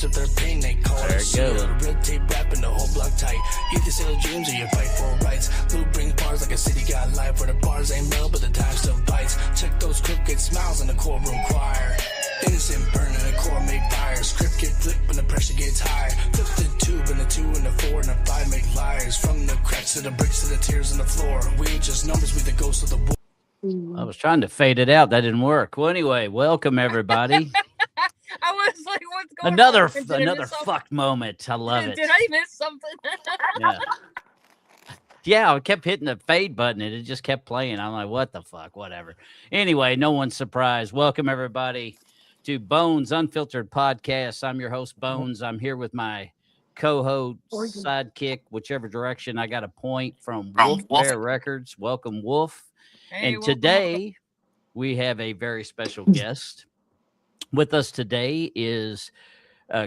dance with their pain, they call it a red tape rapping the whole block tight. Either sell dreams or you fight for rights. Lou brings bars like a city got life, where the bars ain't mel, but the time still bites. Check those crooked smiles in the courtroom choir. Innocent burn and the core make fire. Script get flipped when the pressure gets higher. Flip the tube and the 2 and the 4 and the 5 make liars. From the cracks to the bricks to the tears on the floor. We ain't just numbers, we the ghosts of the war. I was trying to fade it out. That didn't work. Well, anyway, welcome everybody. I was like, what's going another on? Another fucked moment. I love it. Did I miss something? Yeah, I kept hitting the fade button and it just kept playing. I'm like, what the fuck? Whatever. Anyway, no one's surprised. Welcome everybody to Bones Unfiltered Podcast. I'm your host, Bones. I'm here with my co-host, sidekick, whichever direction I got to point, from Wolf Bear Records. Welcome, Wolf. Hey, and today we have a very special guest. With us today is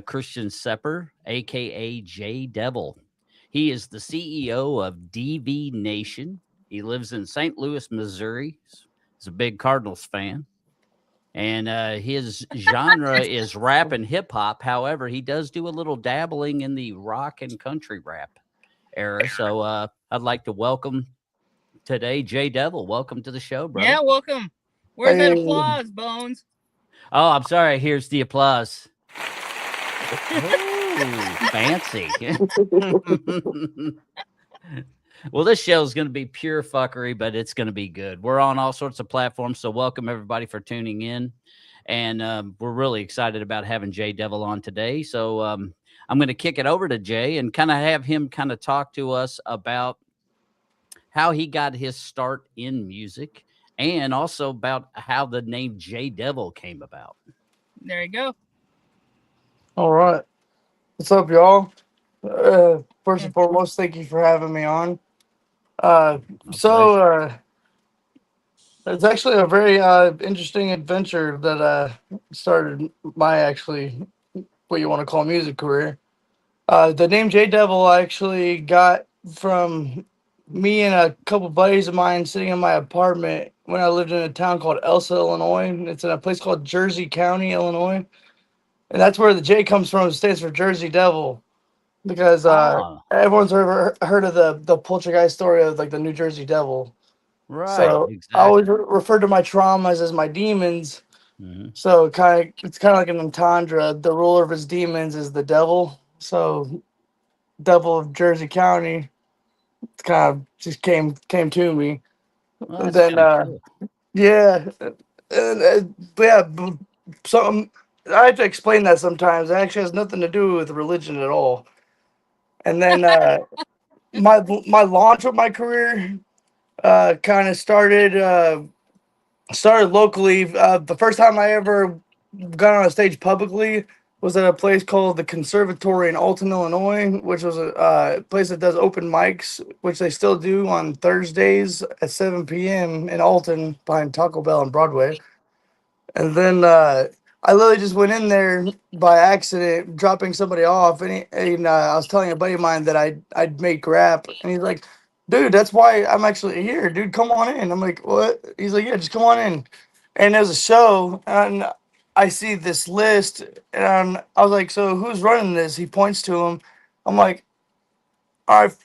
Christian Sepper, a.k.a. J Devil. He is the CEO of DV Nation. He lives in St. Louis, Missouri. He's a big Cardinals fan. And his genre is rap and hip-hop. However, he does do a little dabbling in the rock and country rap era. So I'd like to welcome today J Devil. Welcome to the show, bro. Yeah, welcome. Where's that applause, Bones? Oh, I'm sorry. Here's the applause. Oh, fancy. Well, this show is going to be pure fuckery, but it's going to be good. We're on all sorts of platforms, so welcome everybody for tuning in. And we're really excited about having J Devil on today. So I'm going to kick it over to Jay and kind of have him kind of talk to us about how he got his start in music, and also about how the name J Devil came about. There you go. All right. What's up, y'all? First and foremost, thank you for having me on. It's actually a very interesting adventure that started my what you want to call music career. The name J Devil I actually got from me and a couple buddies of mine sitting in my apartment when I lived in a town called Elsa, Illinois. It's in a place called Jersey County, Illinois. And that's where the J comes from. It stands for Jersey Devil. Because everyone's heard of the poltergeist story of like the New Jersey Devil. Right. So exactly. I always refer to my traumas as my demons. Mm-hmm. So it's kind of like an entendre. The ruler of his demons is the devil. So Devil of Jersey County. It's kind of just came to me. Well, And then cool. yeah, something I have to explain that sometimes. It actually has nothing to do with religion at all. And then my launch of my career kind of started locally. The first time I ever got on a stage publicly was at a place called the Conservatory in Alton, Illinois, which was a place that does open mics, which they still do on Thursdays at 7 p.m. in Alton behind Taco Bell on Broadway. And then I literally just went in there by accident, dropping somebody off, and I was telling a buddy of mine that I'd make rap, and he's like, "Dude, that's why I'm actually here, dude. Come on in." I'm like, "What?" He's like, "Yeah, just come on in." And there's a show, and I see this list, and I was like, "So who's running this?" He points to him. I'm like, "All right,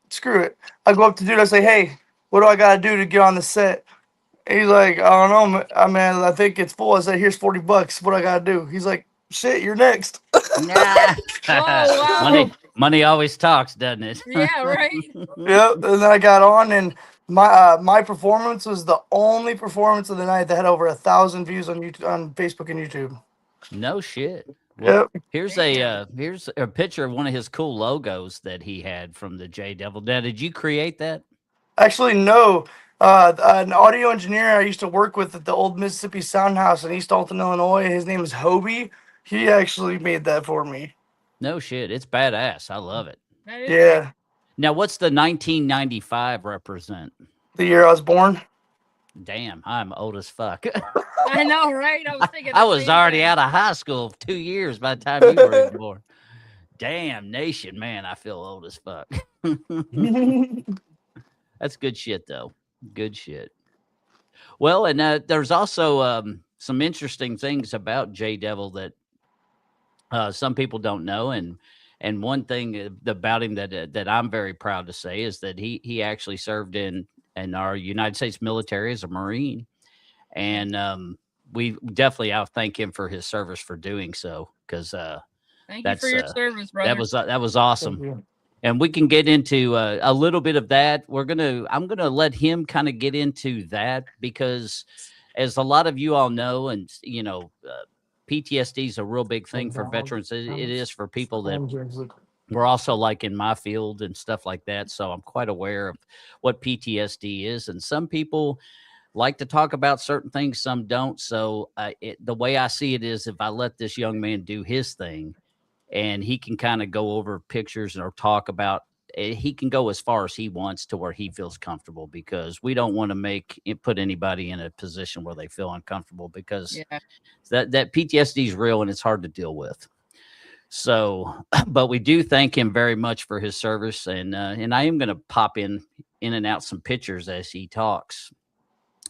screw it." I go up to dude. I say, "Hey, what do I gotta do to get on the set?" He's like, "I don't know. I think it's full." I said, "Here's $40. What I gotta do?" He's like, "Shit, you're next." Nah. Wow. Money always talks, doesn't it? Yeah, right. Yep. And then I got on, and my performance was the only performance of the night that had over 1,000 views on YouTube, on Facebook and YouTube. No shit. Well, Yep. here's a picture of one of his cool logos that he had from the J Devil. Now, did you create that? Actually, no. An audio engineer I used to work with at the old Mississippi Soundhouse in East Alton, Illinois. His name is Hobie. He actually made that for me. No shit. It's badass. I love it. Yeah. Now, what's the 1995 represent? The year I was born. Damn, I'm old as fuck. I know, right? I was thinking. I was already out of high school 2 years by the time you were born. Damn, nation, man, I feel old as fuck. That's good shit, though. Good shit. Well, and there's also some interesting things about J Devil that Some people don't know, and one thing about him that I'm very proud to say is that he actually served in our United States military as a Marine, and we definitely I'll thank him for his service for doing so, because Thank you for that's your service, brother. that was Thank awesome. you. And we can get into a little bit of that. I'm gonna let him kind of get into that, because as a lot of you all know, and PTSD is a real big thing for veterans. It is for people that we're also like in my field and stuff like that. So I'm quite aware of what PTSD is. And some people like to talk about certain things, some don't. So the way I see it is, if I let this young man do his thing, and he can kind of go over pictures or talk about, he can go as far as he wants to where he feels comfortable, because we don't want to put anybody in a position where they feel uncomfortable, because Yeah. that PTSD is real and it's hard to deal with. So, but we do thank him very much for his service, and I am going to pop in and out some pictures as he talks,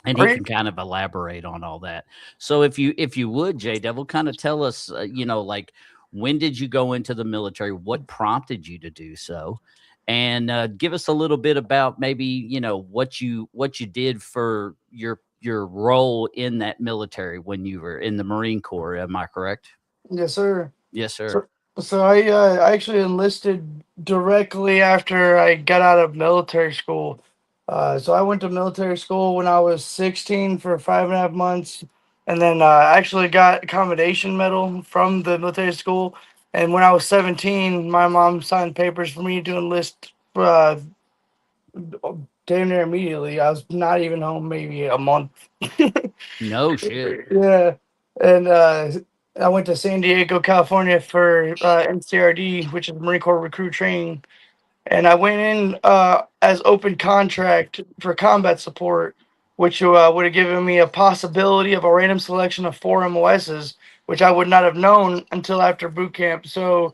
and he Great. can kind of elaborate on all that. So if you would, J Devil, kind of tell us, like, when did you go into the military? What prompted you to do so? And give us a little bit about maybe, what you did for your role in that military when you were in the Marine Corps. Am I correct? Yes, sir. Yes, sir. So I actually enlisted directly after I got out of military school. So I went to military school when I was 16 for 5.5 months, and then I actually got accommodation medal from the military school. And when I was 17, my mom signed papers for me to enlist damn near immediately. I was not even home maybe a month. No shit. Yeah, and I went to San Diego, California for MCRD, which is Marine Corps Recruit Training, and I went in as open contract for combat support, which would have given me a possibility of a random selection of 4 MOSs, which I would not have known until after boot camp. So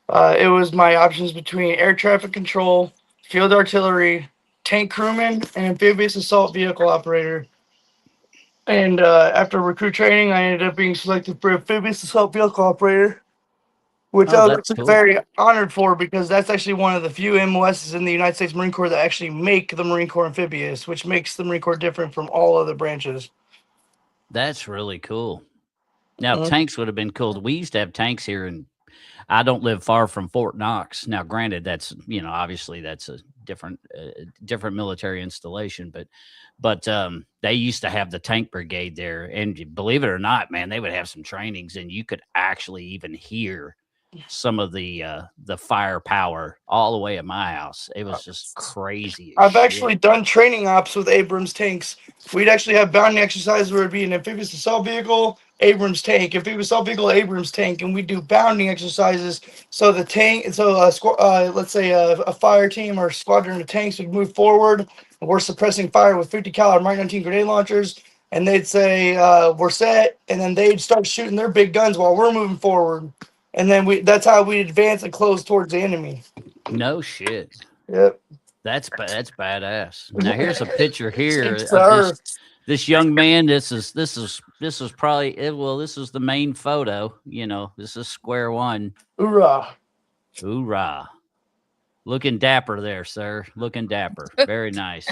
it was my options between air traffic control, field artillery, tank crewman, and amphibious assault vehicle operator. And after recruit training, I ended up being selected for amphibious assault vehicle operator, which Oh, I was that's actually cool. very honored for, because that's actually one of the few MOSs in the United States Marine Corps that actually make the Marine Corps amphibious, which makes the Marine Corps different from all other branches. That's really cool. Now, Mhm. tanks would have been cool. We used to have tanks here, and I don't live far from Fort Knox. Now, granted, that's obviously that's a different military installation, but they used to have the tank brigade there, and believe it or not, man, they would have some trainings, and you could actually even hear some of the firepower all the way at my house. It was just crazy as I've shit. actually done training ops with Abrams tanks. We'd actually have bounding exercises where it'd be an amphibious assault vehicle, Abrams tank, amphibious assault vehicle, Abrams tank, and we do bounding exercises. So the tank, let's say a fire team or squadron of tanks would move forward, and we're suppressing fire with 50 caliber Mark 19 grenade launchers, and they'd say we're set, and then they'd start shooting their big guns while we're moving forward, and then that's how we advance and close towards the enemy. No shit. Yep. That's badass. Now here's a picture here Thanks, of sir. this young man. This is probably this is the main photo. This is square one. Hoorah. Hoorah! Looking dapper there, sir. Looking dapper. Very nice.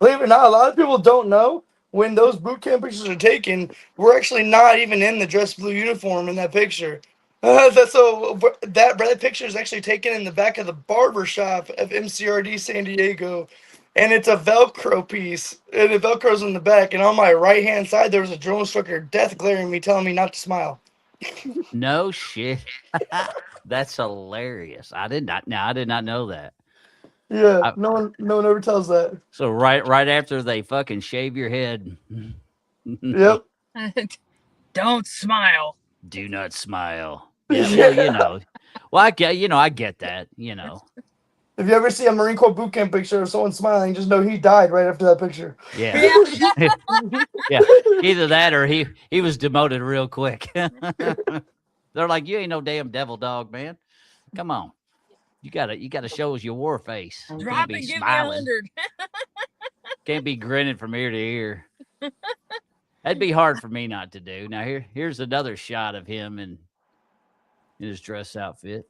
Believe it or not, a lot of people don't know when those boot camp pictures are taken, we're actually not even in the dress blue uniform in that picture. That picture is actually taken in the back of the barber shop of MCRD San Diego, and it's a Velcro piece, and the Velcro's in the back. And on my right hand side, there was a drill instructor death glaring at me, telling me not to smile. No shit. That's hilarious. I did not know that. Yeah, no one ever tells that. So right after they fucking shave your head. Yep. Don't smile. Do not smile. Yeah, well, Well, I get that. If you ever see a Marine Corps boot camp picture of someone smiling, just know he died right after that picture. Yeah. Yeah. Either that or he was demoted real quick. They're like, you ain't no damn devil dog, man. Come on. You gotta show us your war face. You Drop can't be and give me smiling. 100. Can't be grinning from ear to ear. That'd be hard for me not to do. Now here's another shot of him, and in his dress outfit.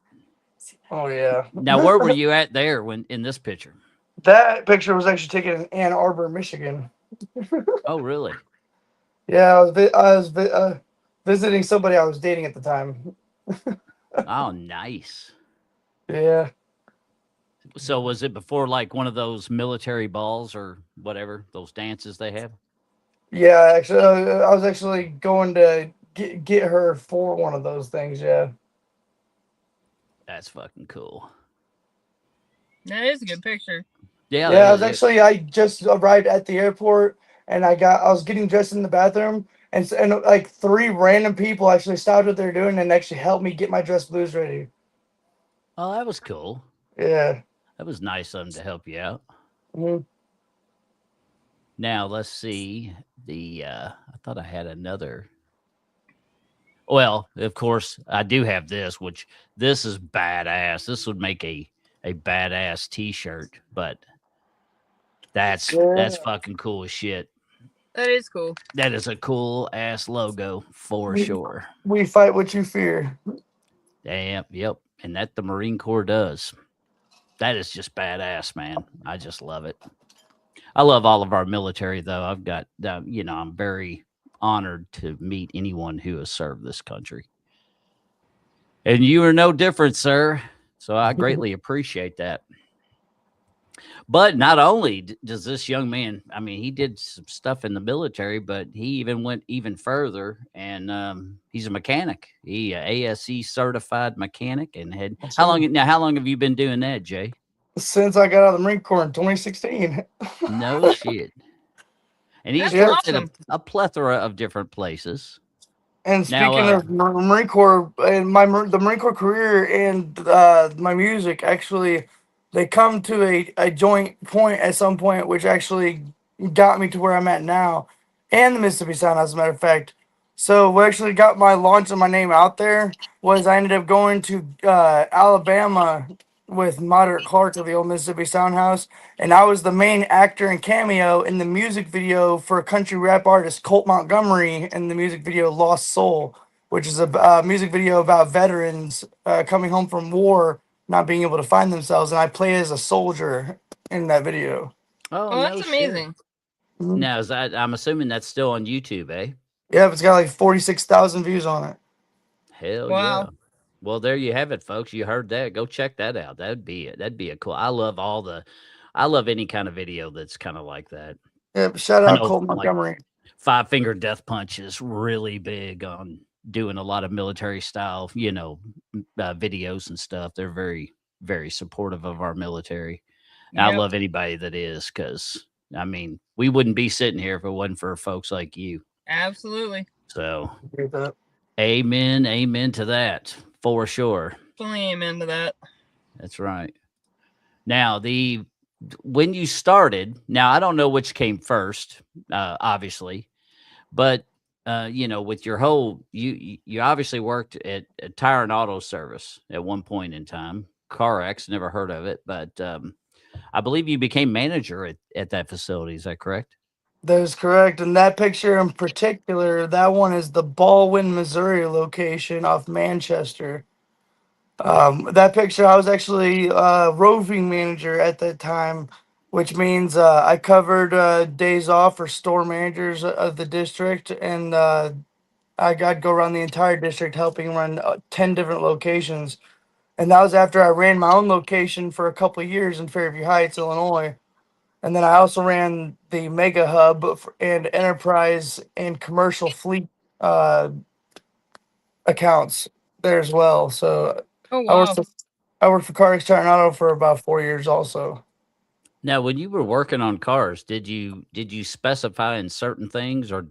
Oh yeah. Now, where were you at there when in this picture? That picture was actually taken in Ann Arbor, Michigan. Oh, really? Yeah, visiting somebody I was dating at the time. Oh, nice. Yeah. So was it before like one of those military balls or whatever, those dances they have? Yeah, actually, I was actually going to get her for one of those things. Yeah. That's fucking cool. That is a good picture. Yeah, Yeah, I just arrived at the airport and I was getting dressed in the bathroom and like three random people actually stopped what they're doing and actually helped me get my dress blues ready. Oh, that was cool. Yeah. That was nice of them to help you out. Mhm. Now let's see I thought I had another. Well, of course, I do have this, which this is badass. This would make a badass t-shirt, but that's Yeah. fucking cool as shit. That is cool. That is a cool ass logo for We, sure. we fight what you fear. Damn, yep. And that the Marine Corps does. That is just badass, man. I just love it. I love all of our military, though. I've got, I'm very honored to meet anyone who has served this country. And you are no different, sir. So I greatly appreciate that. But not only does this young man, I mean, he did some stuff in the military, but he even went even further, and he's a mechanic. He ASE certified mechanic, and had how long have you been doing that, Jay? Since I got out of the Marine Corps in 2016. No shit. And he's That's worked awesome. at a plethora of different places. And Now, speaking of Marine Corps, and the Marine Corps career and my music, actually, they come to a joint point at some point, which actually got me to where I'm at now, and the Mississippi Sound, as a matter of fact. So what actually got my launch of my name out there was I ended up going to Alabama with Moderate Clark of the old Mississippi Sound House, and I was the main actor and cameo in the music video for a country rap artist Colt Montgomery in the music video Lost Soul, which is a music video about veterans coming home from war, not being able to find themselves, and I play as a soldier in that video. oh, Oh, no that's shit. amazing. Now, I'm assuming that's still on YouTube, eh? Yeah, it's got like 46,000 views on it. Hell Wow. yeah. Well, there you have it, folks. You heard that. Go check that out. That'd be a cool. I love any kind of video that's kind of like that. Yeah, shout I out know, Colt like, Montgomery. Five Finger Death Punch is really big on doing a lot of military style, videos and stuff. They're very, very supportive of our military. And I Yep. love anybody that is, because I mean, we wouldn't be sitting here if it wasn't for folks like you. Absolutely. So, Agree with that. amen to that for sure. Fully amen to that. That's right. Now, when you started, now I don't know which came first, obviously, but with your whole, you obviously worked at Tire and Auto Service at one point in time. CarX, never heard of it, but I believe you became manager at that facility. Is that correct? That is correct. And that picture in particular, that one is the Baldwin, Missouri location off Manchester. That picture, I was actually roving manager at that time, which means I covered days off for store managers of the district, and I'd go around the entire district helping run 10 different locations. And that was after I ran my own location for a couple of years in Fairview Heights, Illinois. And then I also ran the Mega Hub and Enterprise and Commercial Fleet uh, accounts there as well. So Oh, I wow. worked for CarX Tire and Auto for about 4 years also. Now, when you were working on cars, did you specify in certain things, or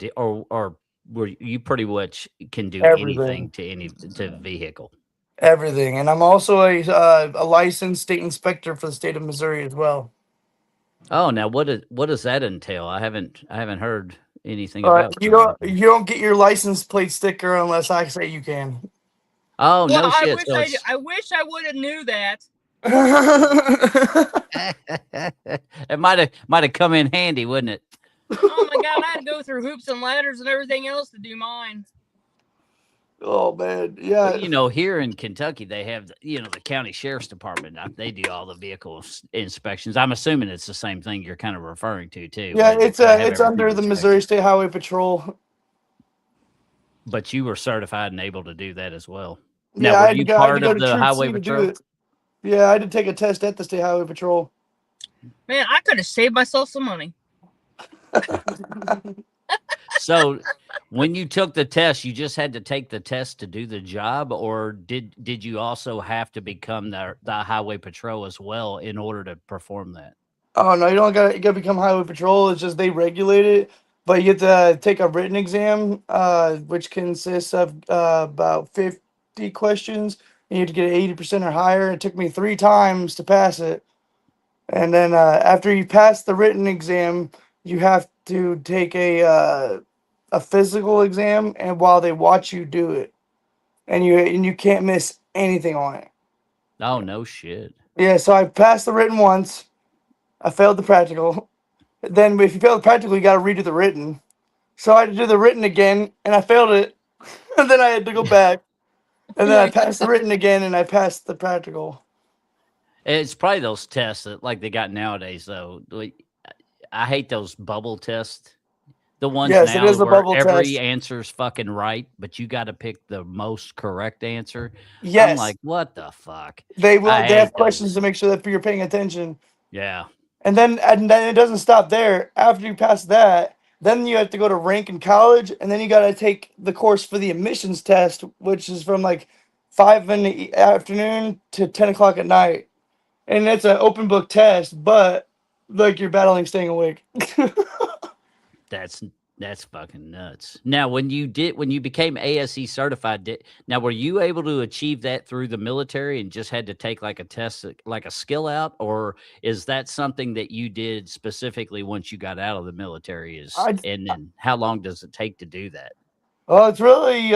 were you pretty much can do anything Everything. to vehicle? Everything. And I'm also a licensed state inspector for the state of Missouri as well. Oh, now what does that entail? I haven't heard anything about You something like don't that. you don't get your license plate sticker unless I say you can. Oh, Well, no shit. I wish I would have knew that. It might have come in handy, wouldn't it? Oh my God, I had to go through hoops and ladders and everything else to do mine. Oh man, Well, yeah, here in Kentucky, they have, the county sheriff's department. They do all the vehicle inspections. I'm assuming it's the same thing you're kind of referring to too, yeah. where they gotta have It's everything under the Missouri inspected. State Highway Patrol. But you were certified and able to do that as well. Now, Yeah, were you I had to part go of to the Troop Highway C to do Patrol? it. Yeah, I had to take a test at the State Highway Patrol. Man, I could have saved myself some money. So, when you took the test, you just had to take the test to do the job, or did you also have to become the Highway Patrol as well in order to perform that? Oh no, you gotta become Highway Patrol. It's just they regulate it, but you get to take a written exam, which consists of about 50 questions, and you have to get 80% or higher. It took me 3 times to pass it, and then after you pass the written exam, you have to take a physical exam, and while they watch you do it, and you can't miss anything on it. Oh, no shit. Yeah, so I passed the written once. I failed the practical. Then if you fail the practical, you got to redo the written. So I had to do the written again, and I failed it. And then I had to go back, and then I passed the written again, and I passed the practical. It's probably those tests that like they got nowadays though. Like, I hate those bubble tests. The ones Yes, it now is the where bubble every test. answer's fucking right, but you got to pick the most correct answer. I'm Yes, like, what the fuck? they will. I They have hate questions to those. make sure that you're paying attention. Yeah. And then it doesn't stop there. After you pass that, then you have to go to Rankin College, and then you got to take the course for the admissions test, which is from like 5 in the afternoon to 10 o'clock at night. And it's an open book test, but like you're battling staying awake. That's that's fucking nuts. Now, when you became ASE certified, now were you able to achieve that through the military and just had to take like a test, like a skill out, or is that something that you did specifically once you got out of the military? I And then how long does it take to do that? Well, it's really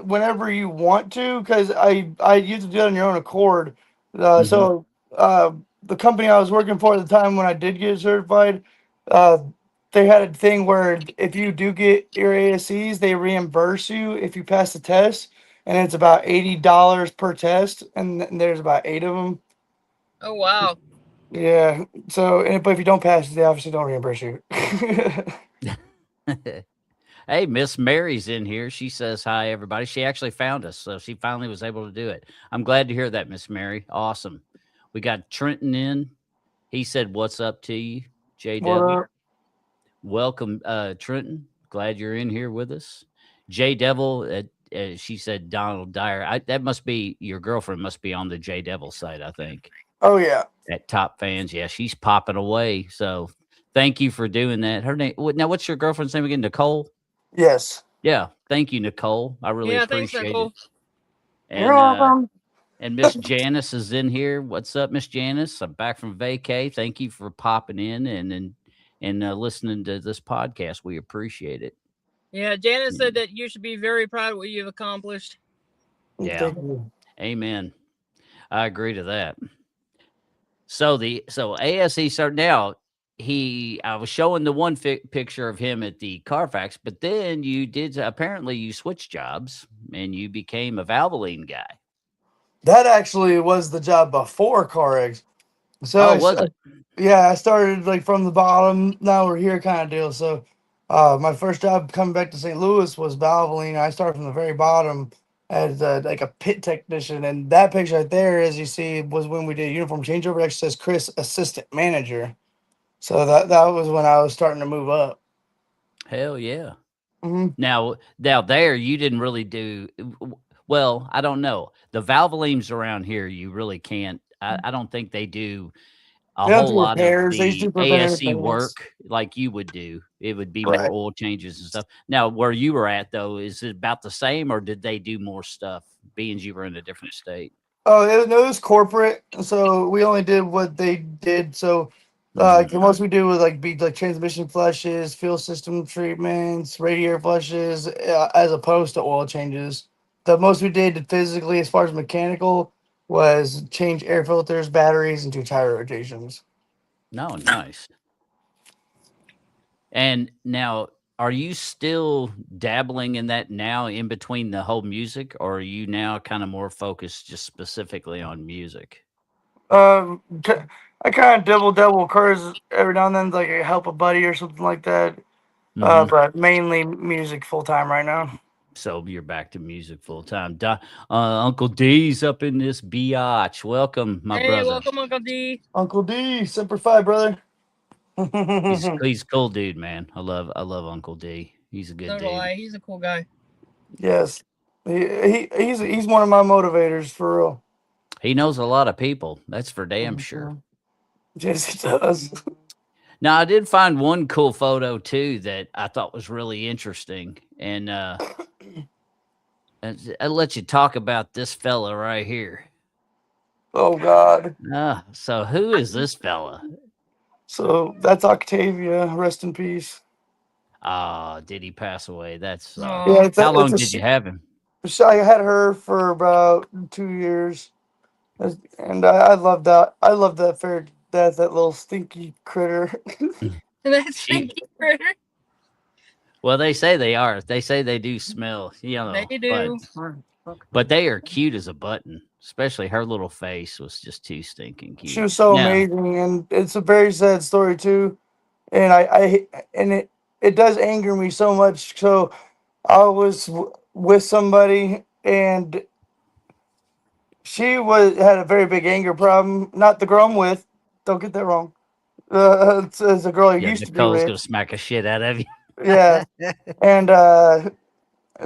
whenever you want to, because I used to do it on your own accord. Hmm. So the company I was working for at the time when I did get certified, uh, they had a thing where if you do get your ASCs, they reimburse you if you pass the test, and it's about $80 per test, and there's about 8 of them. Oh wow. Yeah. So, but if you don't pass it, they obviously don't reimburse you. Hey, Miss Mary's in here. She says hi, everybody. She actually found us, so she finally was able to do it. I'm glad to hear that, Miss Mary. Awesome. We got Trenton in. He said, "What's up to you, J What Devil?" up? Welcome, Trenton. Glad you're in here with us. J Devil, she said Donald Dyer. That must be your girlfriend. Must be on the J Devil site, I think. Oh yeah. At Top Fans, yeah, she's popping away. So thank you for doing that. Her name now. What's your girlfriend's name again? Nicole. Yes. Yeah, thank you, Nicole. I really Yeah, thanks, appreciate it. Nicole. You're And welcome. Miss Janice is in here. What's up, Miss Janice? I'm back from vacay. Thank you for popping in and listening to this podcast. We appreciate it. Yeah, Janice said that you should be very proud of what you've accomplished. Yeah. Thank you. Amen. I agree to that. So ASE started now. I was showing the one picture of him at the Carfax, but then apparently you switched jobs and you became a Valvoline guy. That actually was the job before car eggs. So Oh, was it? yeah, I started like from the bottom. Now we're here, kind of deal. So, my first job coming back to St. Louis was Valvoline. I started from the very bottom as like a pit technician, and that picture right there, as you see, was when we did uniform changeover. It actually says Chris, assistant manager. So that was when I was starting to move up. Hell yeah. Hmm. Now there you didn't really do well. I don't know. The Valvolines around here, you really can't. I don't think they do a They don't whole do lot of repairs. They just the do preventive ASE maintenance. work like you would do. It would be more Right. oil changes and stuff. Now, where you were at though, is it about the same, or did they do more stuff? Being you were in a different state. Oh, no, it was corporate, so we only did what they did. So, Hmm. the most we do was like be like transmission flushes, fuel system treatments, radiator flushes, as opposed to oil changes. The most we did physically, as far as mechanical, was change air filters, batteries, and do tire rotations. No, nice. And now, are you still dabbling in that now in between the whole music, or are you now kind of more focused just specifically on music? I kind of double occurs every now and then, like I help a buddy or something like that. Mhm. But mainly music full time right now. So you're back to music full time. Uncle D's up in this biatch. Welcome, my Hey, brother. welcome, Uncle D. Uncle D, Semper Fi, brother. He's a cool dude, man. I love Uncle D. He's a good Not dude. gonna lie, he's a cool guy. Yes, he's one of my motivators for real. He knows a lot of people. That's for damn sure. Yes, he does. Now, I did find one cool photo too that I thought was really interesting, and I'll let you talk about this fella right here. Oh God. So who is this fella? So that's Octavia. Rest in peace. Oh, did he pass away? That sucks. Aw. Yeah, How long did you have him? I had her for about 2 years, and I love that. I love that fair that little stinky critter. That's She- Stinky Critter. Well, they say they are. They say they do smell, you know. They do. But they are cute as a button. Especially her little face was just too stinking cute. She was so Now, amazing, and it's a very sad story too. And it does anger me so much. So I was with somebody, and she had a very big anger problem. Not the girl I'm with. Don't get that wrong. It's a girl I yeah, used to be Nicole's with. gonna smack a shit out of you. Yeah, and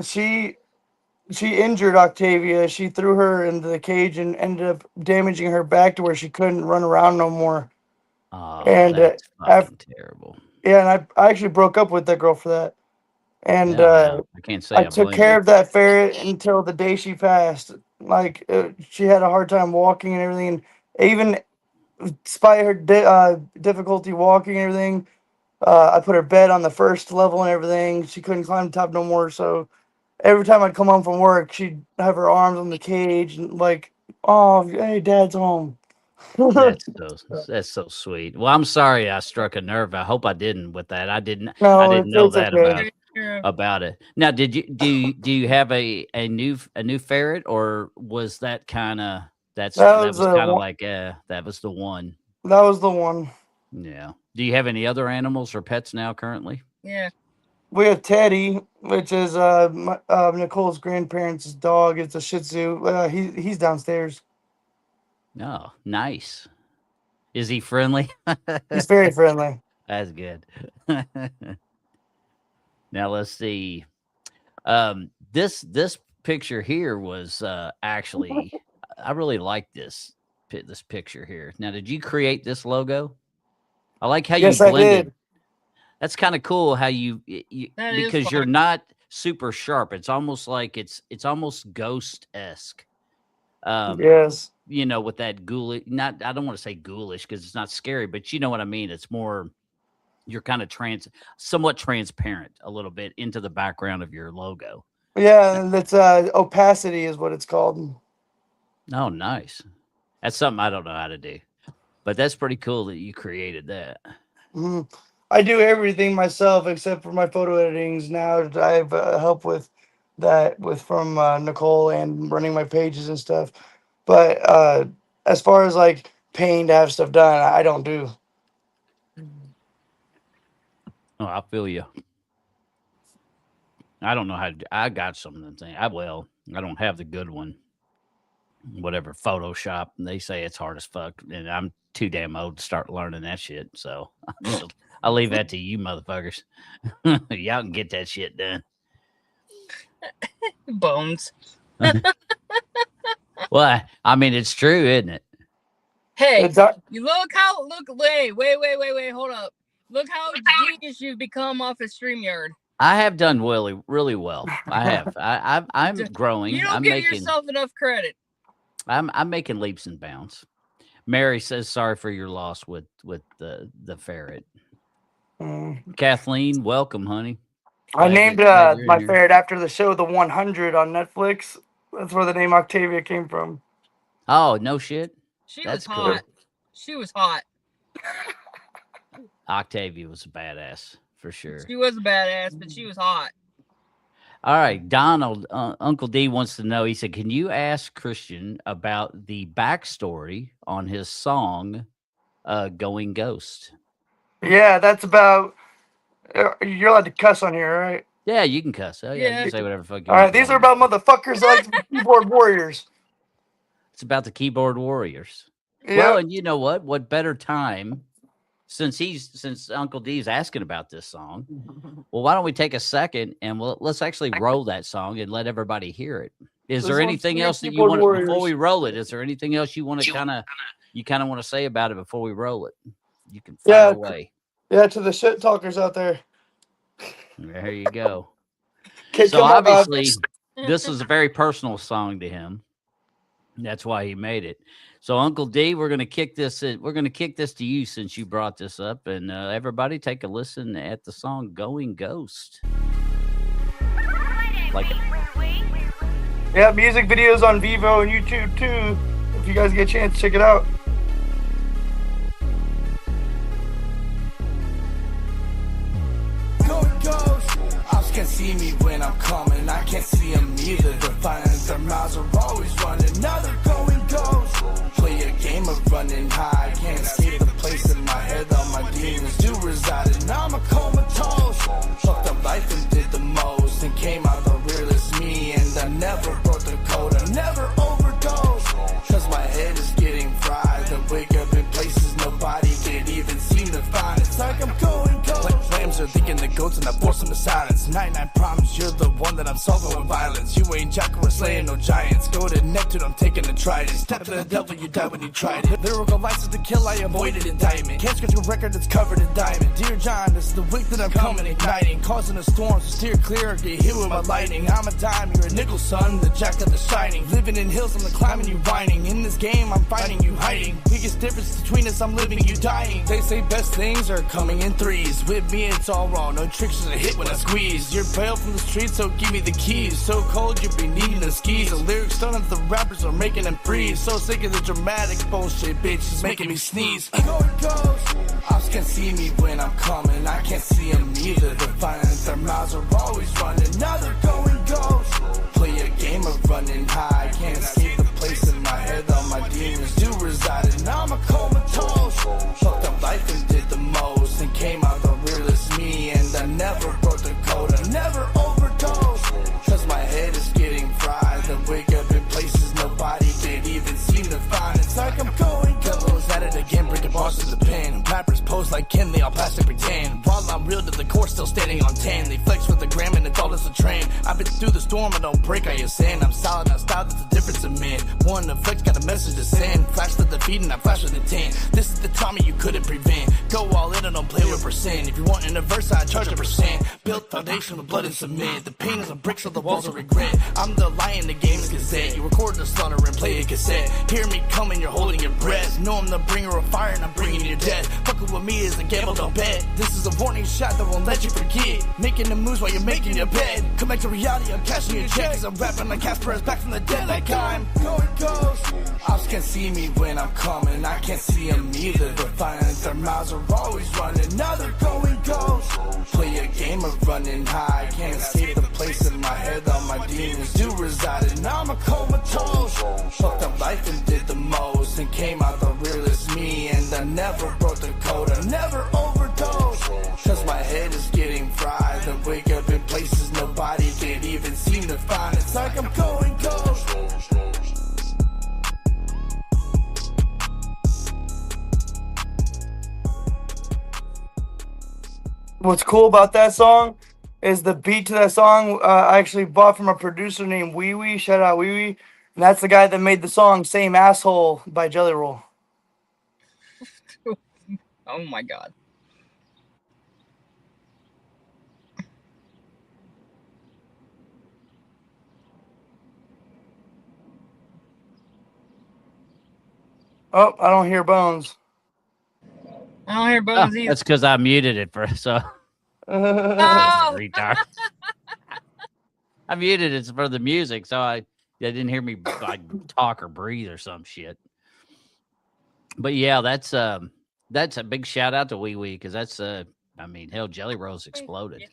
she injured Octavia. She threw her into the cage and ended up damaging her back to where she couldn't run around no more. Oh, And that's fucking terrible. yeah, and I actually broke up with that girl for that. And Yeah, I can't say I I took blame care you. of that ferret until the day she passed. Like she had a hard time walking and everything, and even despite her difficulty walking and everything, I put her bed on the first level and everything. She couldn't climb the top no more. So every time I'd come home from work, she'd have her arms on the cage and like, "Oh, hey, Dad's home." That's so sweet. Well, I'm sorry I struck a nerve. I hope I didn't with that. I didn't No, know it's that okay. about it. Now, do you have a new ferret, or was that kind of that was kind of like that was the one? That was the one. Yeah. Do you have any other animals or pets now currently? Yeah. We have Teddy, which is Nicole's grandparents' dog. It's a Shih Tzu. He's downstairs. Oh, nice. Is he friendly? He's very friendly. That's good. Now let's see. This picture here was actually I really like this picture here. Now, did you create this logo? I like how Yes, you I blended. did. That's kind of cool how you That is because you're fun. not super sharp. It's almost like it's almost ghost-esque. Yes. You know, with that ghoulish, not I don't want to say ghoulish because it's not scary, but you know what I mean. It's more you're kind of somewhat transparent a little bit into the background of your logo. Yeah, and that's opacity is what it's called. Oh, nice. That's something I don't know how to do, but that's pretty cool that you created that. Mhm. I do everything myself except for my photo editings. Now I have help with that from Nicole and running my pages and stuff. But as far as like paying to have stuff done, I don't do. Oh, I feel you. I don't know how to. I got some of them things. I don't have the good one. Whatever Photoshop, they say it's hard as fuck, and I'm too damn old to start learning that shit. So I'll leave that to you, motherfuckers. Y'all can get that shit done. Bones. Well, I mean, it's true, isn't it? Hey, It's not- you look, wait, hold up. Look how genius you've become off of StreamYard. I have done really well. I have. I'm growing. You don't I'm give making. yourself enough credit. I'm making leaps and bounds. Mary says sorry for your loss with the ferret. Kathleen, welcome, honey. I Glad named you're in my here. ferret after the show The 100 on Netflix. That's where the name Octavia came from. Oh, no shit. She That's was hot. She was hot. Octavia was a badass for sure. She was a badass, but she was hot. All right, Donald, Uncle D wants to know. He said, "Can you ask Christian about the backstory on his song, Going Ghost?" Yeah, that's about. You're allowed to cuss on here, right? Yeah, you can cuss. Oh yeah, you Yeah. can say whatever the fuck you All want. right, these are about motherfuckers that like to be keyboard warriors. It's about the keyboard warriors. Yeah. Well, and you know what? What better time since Uncle D's asking about this song? Well, why don't we take a second and let's actually roll that song and let everybody hear it. Is there anything else that you want before we roll it? Is there anything else you want to kind of want to say about it before we roll it? You can fire away. Yeah, to the shit talkers out there. There you go. Okay, So obviously, this is a very personal song to him. That's why he made it. So Uncle D, we're gonna kick this. We're gonna kick this to you since you brought this up, and everybody take a listen at the song "Going Ghost." Like it. Yeah, music videos on Vivo and YouTube too. If you guys get a chance, check it out. Ops can't see me when I'm coming, I can't see them either. They're finding their mouths are always running, now they're going ghost. Play a game of running high, can't escape the place in my head. All my demons do reside, and now I'm a comatose. Fucked up life and did the most, and came out the realest me. And I never broke the code, I never overdosed. Cause my head is getting fried, and wake up in places nobody could even seem to find. It's like I'm going ghost. Lambs are thinking the goats and I force them to silence. 99 promise you're the one that I'm solving with violence. You ain't Jack or slaying no giants. Go to Neptune, I'm taking the trident. Step to the devil, you die when you tried it. Lyrical license to kill, I avoided indictment. Can't scratch a record that's covered in diamond. Dear John, this is the week that I'm coming, igniting. Causing a storm, so steer clear or get hit with my lightning. I'm a dime, you're a nickel, son. The jack of the shining. Living in hills, I'm the climbing, you whining. In this game, I'm fighting, you hiding. Biggest difference between us, I'm living, you dying. They say best things are coming in threes. With me, it's all wrong. No tricks to hit when I squeeze. You're bail from the streets, so give me the keys. So cold, you be needing the skis. The lyrics done if the rappers are making them freeze. So sick of the dramatic bullshit, bitch. It's making me sneeze. Going ghost. Ops can't see me when I'm coming. I can't see them either. They're finding their mouths are always running. Now they're going ghost. Play a game of running high. Can't escape the place in my head. All my demons do reside. And now I'm a comatose. Fucked up life and did the most. And came out the realest me. And I never broke the code. I never overdosed. Cause my head is getting fried. And wake up in places nobody could even seem to find. It's like I'm going ghost. At it again, break the bars to the pen. Rappers pose like Ken, they all plastic pretend. While I'm real to the core, still standing on 10. They flex for the gram and it's all as a trend. I've been through the storm, I don't break, I ascend. I'm solid, not style, that's the difference in men. One to flex, got a message to send. Flash to the feed and I flash with the 10. This is the trauma you couldn't prevent. Go all in and don't play with percent. If you want in a verse, I charge a percent. Built foundation with blood and cement. The pain is a brick, so the walls of regret. I'm the lion, the game is cassette. You record the slaughter and play a cassette. Hear me coming, you're holding your breath. Know I'm the bringer of fire and I'm bringing your death. Fucking with me is a gamble, don't bet. This is a warning shot that won't let you forget. Making the moves while you're making your bed. Come back to reality, I'm cashing your check. Cause I'm rapping like Casper is back from the dead like I'm going ghost. Ops can't see me when I'm coming. I can't see them either. They're finding their mouths are always running. Now they're going ghost. Play a game of running high. Can't escape the place in my head. All my demons do reside. And now I'm a comatose. Fucked up life and did the most. And came out the realest me. And I never broke the code. I never overdosed. Cause my head is getting fried. And wake up in places nobody can even seem to find. It's like I'm going ghost. What's cool about that song is the beat to that song. I actually bought from a producer named Wee Wee. Shout out Wee Wee. And that's the guy that made the song "Same Asshole" by Jelly Roll. Oh my god. Oh, I don't hear Bones. I don't hear Bones either. That's because I muted it for so. Oh! Retard. I muted it for the music, so they didn't hear me like talk or breathe or some shit. But yeah, that's a big shout out to Wee Wee because I mean, hell, Jelly Rolls exploded.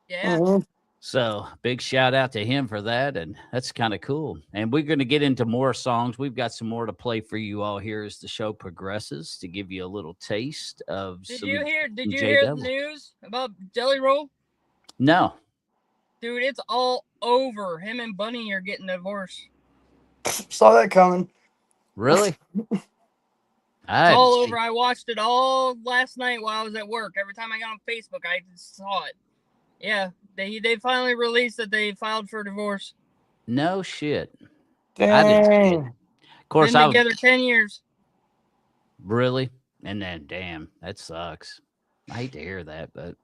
Yeah. Mhm. So big shout out to him for that. And that's kind of cool. And we're going to get into more songs. We've got some more to play for you all here as the show progresses to give you a little taste of Did some you hear? Did you J hear the Devil. news about Jelly Roll? No, Dude, it's all over. Him and Bunny are getting divorced. Saw that coming. really? I It's hadn't all seen. over. I watched it all last night while I was at work. Every time I got on Facebook, I just saw it. Yeah, they finally released that they filed for divorce. No shit. I didn't see it. Dang. Of course, Been I was together 10 years. really. And then, damn, that sucks. I hate to hear that, but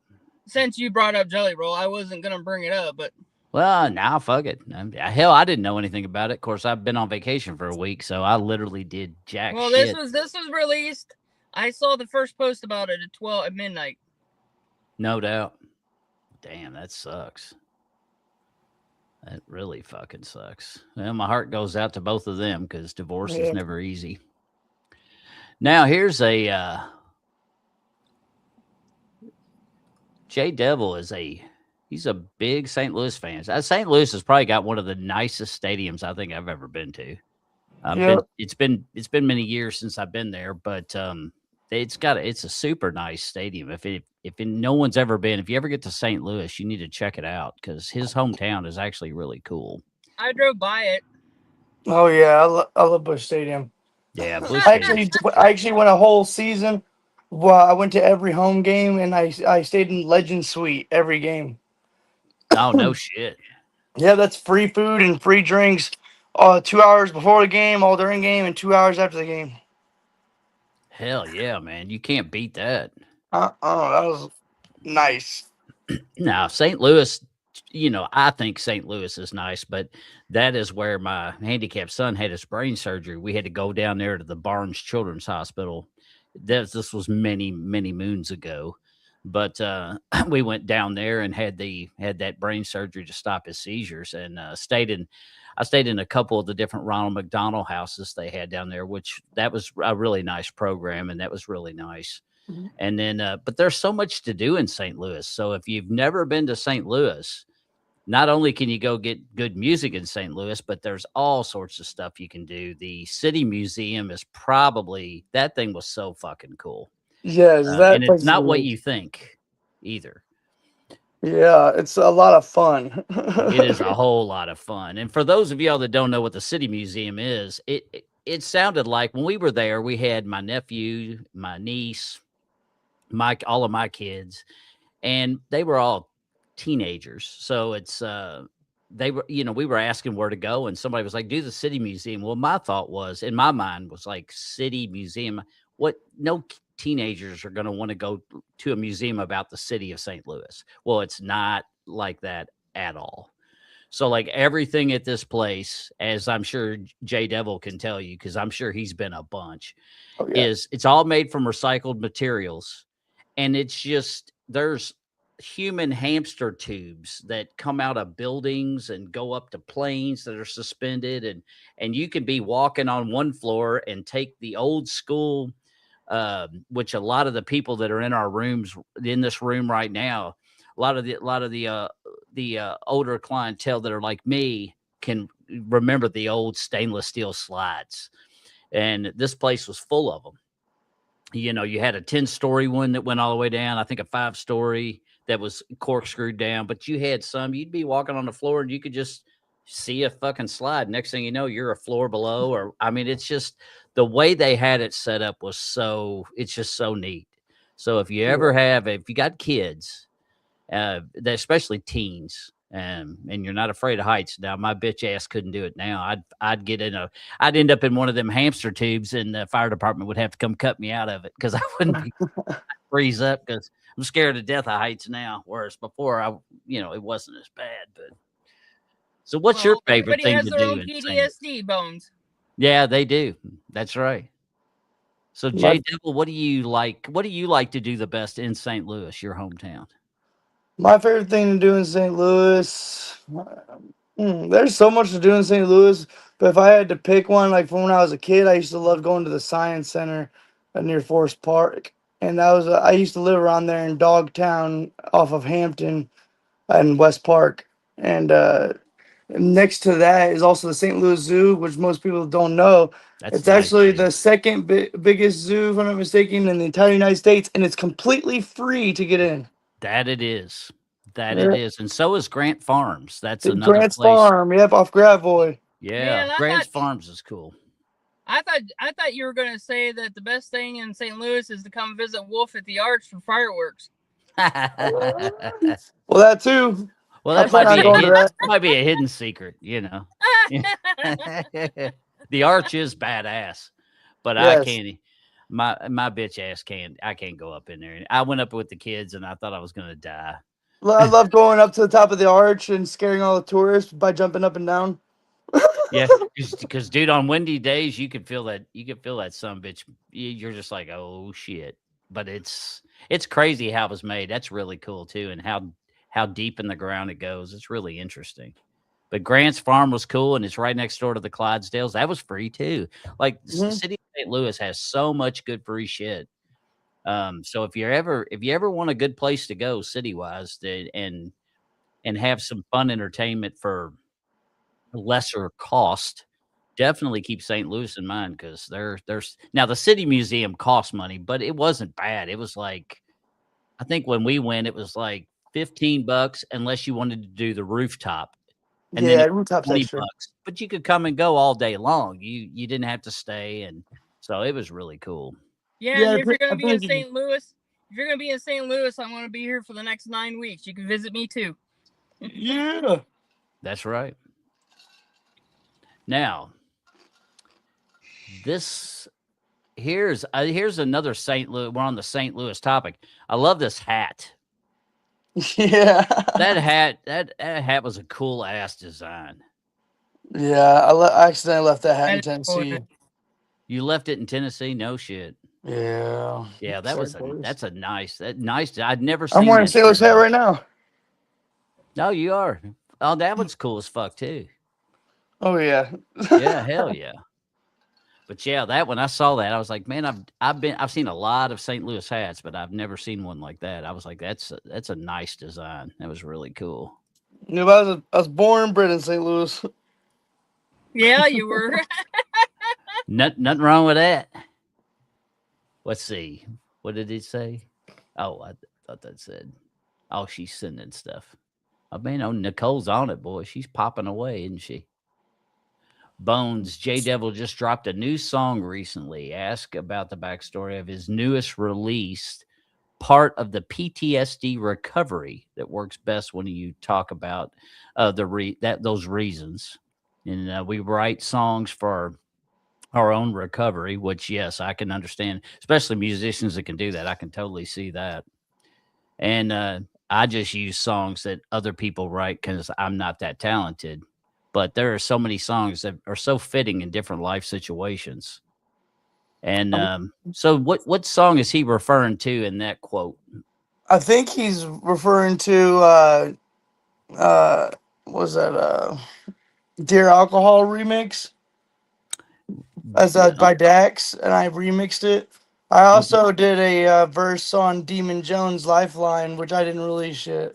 Since you brought up Jelly Roll, I wasn't gonna bring it up, but well, now fuck it. Hell, I didn't know anything about it. Of course, I've been on vacation for a week, so I literally did jack well, shit. this was released. I saw the first post about it at midnight. No doubt. Damn, that sucks. That really fucking sucks. Well, my heart goes out to both of them because divorce is Yeah. never easy. Now, here's a Jay Devil he's a big St. Louis fan. St. Louis has probably got one of the nicest stadiums I think I've ever been to. Yeah. It's been many years since I've been there, but it's a super nice stadium. If no one's ever been, if you ever get to St. Louis, you need to check it out because his hometown is actually really cool. I drove by it. Oh yeah, I love Busch Stadium. Yeah, Blue I Stadium. actually went a whole season. Well, I went to every home game and I stayed in Legend Suite every game. Oh no shit. Yeah, that's free food and free drinks. 2 hours before the game, all during game, and 2 hours after the game. Hell yeah, man. You can't beat that. That was nice. Now, St. Louis, I think St. Louis is nice, but that is where my handicapped son had his brain surgery. We had to go down there to the Barnes Children's Hospital. This was many, many moons ago. But we went down there and had that brain surgery to stop his seizures, and I stayed in a couple of the different Ronald McDonald houses they had down there, which that was a really nice program, and that was really nice. Mhm. And then, but there's so much to do in St. Louis. So if you've never been to St. Louis, not only can you go get good music in St. Louis, but there's all sorts of stuff you can do. The City Museum is that thing was so fucking cool. Yes, And that it's place. not what you think either. Yeah, it's a lot of fun. It is a whole lot of fun. And for those of y'all that don't know what the City Museum is, it sounded like when we were there, we had my nephew, my niece, all of my kids, and they were all teenagers. So it's they were, we were asking where to go, and somebody was like, do the City Museum. Well, my thought was, in my mind, was like, City Museum. What? No teenagers are going to want to go to a museum about the city of St. Louis. Well, it's not like that at all. So, like, everything at this place, as I'm sure Jay Devil can tell you, because I'm sure he's been a bunch, Oh, yeah. it's all made from recycled materials. And it's just, there's human hamster tubes that come out of buildings and go up to planes that are suspended. And you can be walking on one floor and take the old school, which a lot of the people that are in our rooms, in this room right now, a lot of the older clientele that are like me can remember the old stainless steel slides. And this place was full of them. You had a 10-story one that went all the way down. I think a 5-story that was corkscrewed down, but you had you'd be walking on the floor and you could just see a fucking slide. Next thing you know, you're a floor below, it's just the way they had it set up it's just so neat. So if you if you got kids, especially teens, and you're not afraid of heights. Now, my bitch ass couldn't do it now. I'd end up in one of them hamster tubes, and the fire department would have to come cut me out of it because I wouldn't be freeze up because I'm scared to death of heights now. Whereas before, it wasn't as bad. But so, what's your favorite thing to do? PTSD, Bones. Yeah, they do. That's right. So, Jay Devil, what do you like? What do you like to do the best in St. Louis, your hometown? My favorite thing to do in St. Louis, there's so much to do in St. Louis, but if I had to pick one, like from when I was a kid, I used to love going to the Science Center near Forest Park and that was I used to live around there in Dogtown off of Hampton and West Park, and next to that is also the St. Louis Zoo, which most people don't know. That's It's nice. actually Dude. the second biggest zoo, if I'm not mistaken, in the entire United States, and it's completely free to get in. That it is. That it Yeah. is. And so is Grant Farms. That's The another Grant's place. Farm, yep, off Gravois. Yeah. Man, Grant's Farms is cool. I thought you were gonna say that the best thing in St. Louis is to come visit Wolf at the Arch for fireworks. Well, that too. Well, I that plan might on be a going to that. might be a hidden secret, you know. The arch is badass, but I Yes. can't. My bitch ass can't. I can't go up in there. I went up with the kids, and I thought I was gonna die. I love going up to the top of the arch and scaring all the tourists by jumping up and down. Yeah, because dude, on windy days, you could feel that. You could feel that some bitch. You're just like, oh shit. But it's crazy how it was made. That's really cool too, and how deep in the ground it goes. It's really interesting. But Grant's Farm was cool, and it's right next door to the Clydesdales. That was free too. Like the Mhm. city of St. Louis has so much good free shit. So if you ever want a good place to go city wise, and have some fun entertainment for lesser cost, definitely keep St. Louis in mind because there's now the city museum costs money, but it wasn't bad. It was like I think when we went, it was like $15 unless you wanted to do the rooftop. And then Yeah, it was rooftop's 20 extra. bucks, but you could come and go all day long. You didn't have to stay, and so it was really cool. Yeah, Yeah, and if you're I gonna be in think St. Louis, I'm gonna be here for the next 9 weeks. You can visit me too. yeah. That's right. Now, this here's another St. Louis. We're on the St. Louis topic. I love this hat. Yeah. That hat was a cool ass design. Yeah, I accidentally left that hat in That is cool. Tennessee. You left it in Tennessee? No shit. Yeah. Yeah, Sorry, that's a nice nice. I'd never I'm seen wearing that. St. Louis hat right now. No, you are. Oh, that one's cool as fuck too. Oh yeah. Yeah, hell yeah. But yeah, that when I saw that, I was like, man, I've seen a lot of St. Louis hats, but I've never seen one like that. I was like, that's a nice design. That was really cool. Yeah, but I was born and bred in St. Louis. Yeah, you were. Nothing wrong with that. Let's see. What did it say? Oh, I thought that said, oh, she's sending stuff. I mean, oh, Nicole's on it, boy. She's popping away, isn't she? Bones, J Devil just dropped a new song recently. Ask about the backstory of his newest release, part of the PTSD recovery that works best when you talk about those reasons. And we write songs for our own recovery, which yes, I can understand, especially musicians that can do that. I can totally see that. And I just use songs that other people write because I'm not that talented. But there are so many songs that are so fitting in different life situations. And so, what song is he referring to in that quote? I think he's referring to what was that Dear Alcohol remix? As Yeah. by Dax, and I remixed it. I Okay. also did a verse on Demon Jones Lifeline, which I didn't release yet.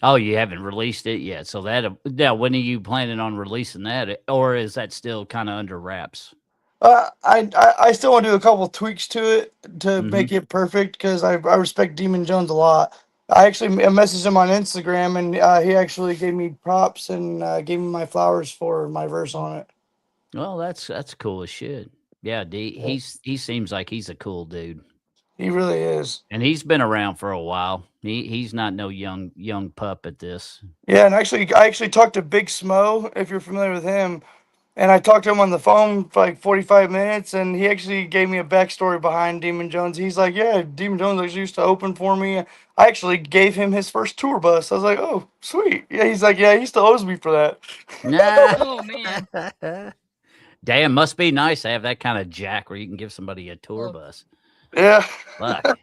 Oh, you haven't released it yet. So now, when are you planning on releasing that, or is that still kind of under wraps? I still want to do a couple tweaks to it to Mhm. make it perfect because I respect Demon Jones a lot. I actually messaged him on Instagram, and he actually gave me props and gave me my flowers for my verse on it. Well, that's cool as shit. Yeah, he seems like he's a cool dude, He really is. and he's been around for a while. He's not no young pup at this. Yeah, and I actually talked to Big Smo, if you're familiar with him, and I talked to him on the phone for like 45 minutes, and he actually gave me a backstory behind Demon Jones. He's like, yeah, Demon Jones actually used to open for me. I actually gave him his first tour bus. I was like, oh, sweet. Yeah, he's like, yeah, he still owes me for that. Oh man. Damn, must be nice to have that kind of jack where you can give somebody a tour Oh. bus. Yeah. Fuck.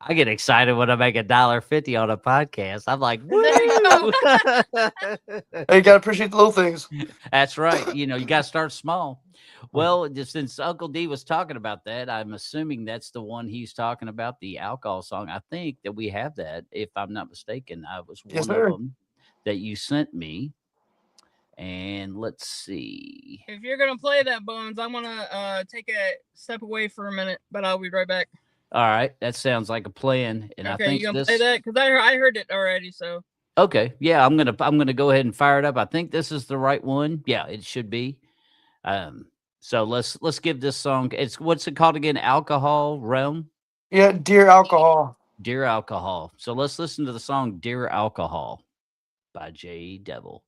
I get excited when I make $1.50 on a podcast. I'm like, There you woo! Hey, you gotta appreciate the little things. That's right. You got to start small. Well, just since Uncle D was talking about that, I'm assuming that's the one he's talking about, the alcohol song. I think that we have that, if I'm not mistaken. I was Yes, one of sir. them that you sent me. And let's see. If you're gonna play that, Bones, I'm gonna take a step away for a minute, but I'll be right back. All right, that sounds like a plan. And Okay, I think you gonna this. play that? Because I heard it already. So Okay, yeah, I'm gonna go ahead and fire it up. I think this is the right one. Yeah, it should be. So let's give this song. It's what's it called again? Alcohol Realm. Yeah, Dear Alcohol. Dear Alcohol. So let's listen to the song Dear Alcohol by J Devil.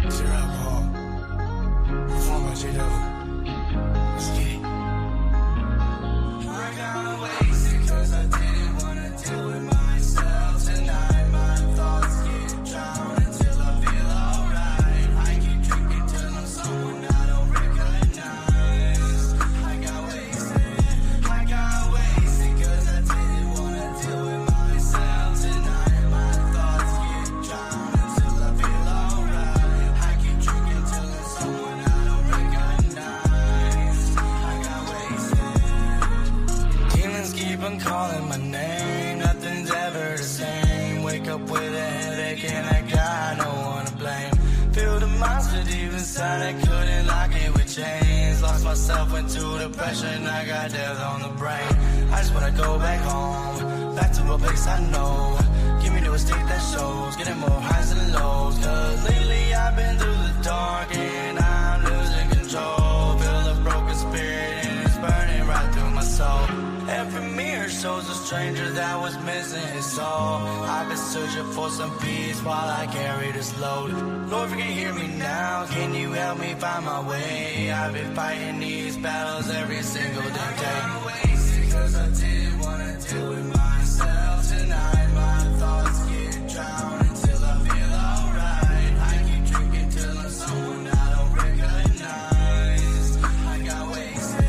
Dear alcohol, performed by J Devil. Let's get it. I got wasted 'cause I didn't wanna deal with myself tonight. My thoughts get drowned until I feel alright. I keep drinking till I'm someone I don't recognize. I got wasted 'cause I didn't wanna deal with myself tonight. My thoughts get drowned until I feel alright. I keep drinking till I'm someone I don't recognize. I got wasted. Demons keep on calling my name. Nothing's ever the same. Wake up with a headache and I got no one to blame. Feel the monster deep inside. I couldn't lock it with chains. Lost myself into depression. I got death on the brain. I just wanna go back home, back to a place I know. Give me to a state that shows, getting more highs and lows. 'Cause lately I've been through the dark and I'm losing control. Feel a broken spirit and it's burning right through my soul. Every mirror shows a stranger that was missing his soul. I've been searching for some peace while I carry this load. Lord, if you can hear me now, can you help me find my way? I've been fighting these battles every single day. I'm wasted 'cause I didn't wanna deal with myself tonight. My thoughts get drowned until I feel alright. I keep drinking till I'm someone I don't recognize. I got wasted